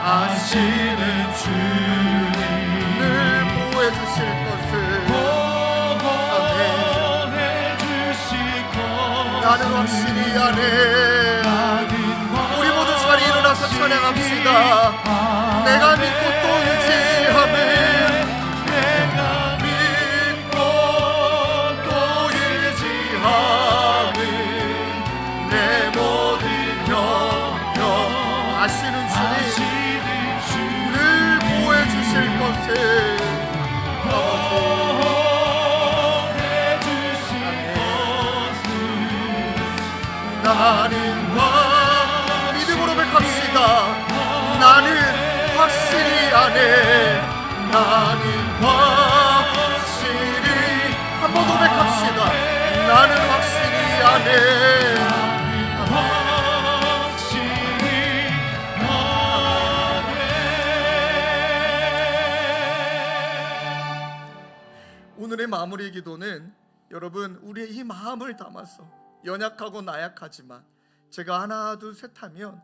아시는 주님 늘 보호해 주실 것을 나는 확실히 아네. 우리 모두 자리에 일어나서 찬양합시다. 내가 믿고 또 의지하네. 내가 믿고 또 의지하네. 내 모든 형편 아시는 주님 늘 보호해 주실 것을 나는 믿음으로 고백합시다. 나는 확실히 아네. 나는 확실히 한 번 고백합시다. 나는 확실히 아네. 마무리 기도는 여러분 우리의 이 마음을 담아서 연약하고 나약하지만 제가 하나 둘 셋 하면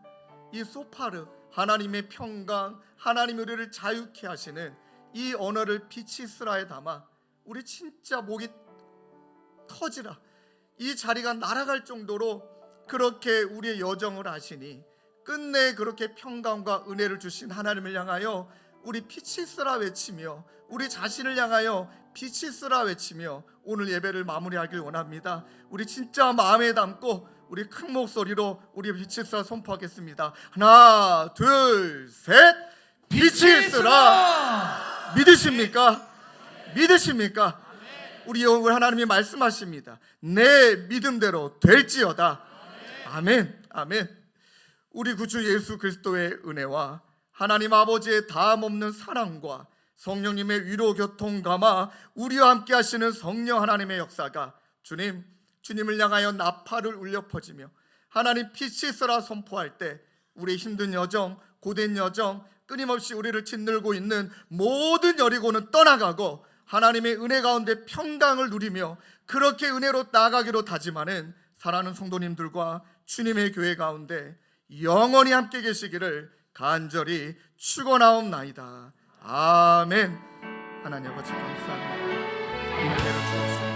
이 소파르 하나님의 평강, 하나님이 우리를 자유케 하시는 이 언어를 비치스라에 담아 우리 진짜 목이 터지라, 이 자리가 날아갈 정도로 그렇게 우리의 여정을 하시니 끝내 그렇게 평강과 은혜를 주신 하나님을 향하여 우리 비치스라 외치며 우리 자신을 향하여 비치스라 외치며 오늘 예배를 마무리하길 원합니다. 우리 진짜 마음에 담고 우리 큰 목소리로 우리 비치스라 선포하겠습니다. 하나 둘 셋, 비치스라. 믿으십니까? 믿으십니까? 우리 오늘 하나님이 말씀하십니다. 내 믿음대로 될지어다. 아멘. 아멘. 우리 구주 예수 그리스도의 은혜와 하나님 아버지의 다함없는 사랑과 성령님의 위로 교통 감화, 우리와 함께 하시는 성령 하나님의 역사가 주님을 향하여 나팔을 울려 퍼지며 하나님 비치스라 선포할 때 우리의 힘든 여정, 고된 여정, 끊임없이 우리를 짓눌고 있는 모든 여리고는 떠나가고 하나님의 은혜 가운데 평강을 누리며 그렇게 은혜로 나아가기로 다짐하는 사랑하는 성도님들과 주님의 교회 가운데 영원히 함께 계시기를 간절히 축원하옵나이다. 아멘. 하나님 아버지 감사합니다. 이 은혜를 주옵소서.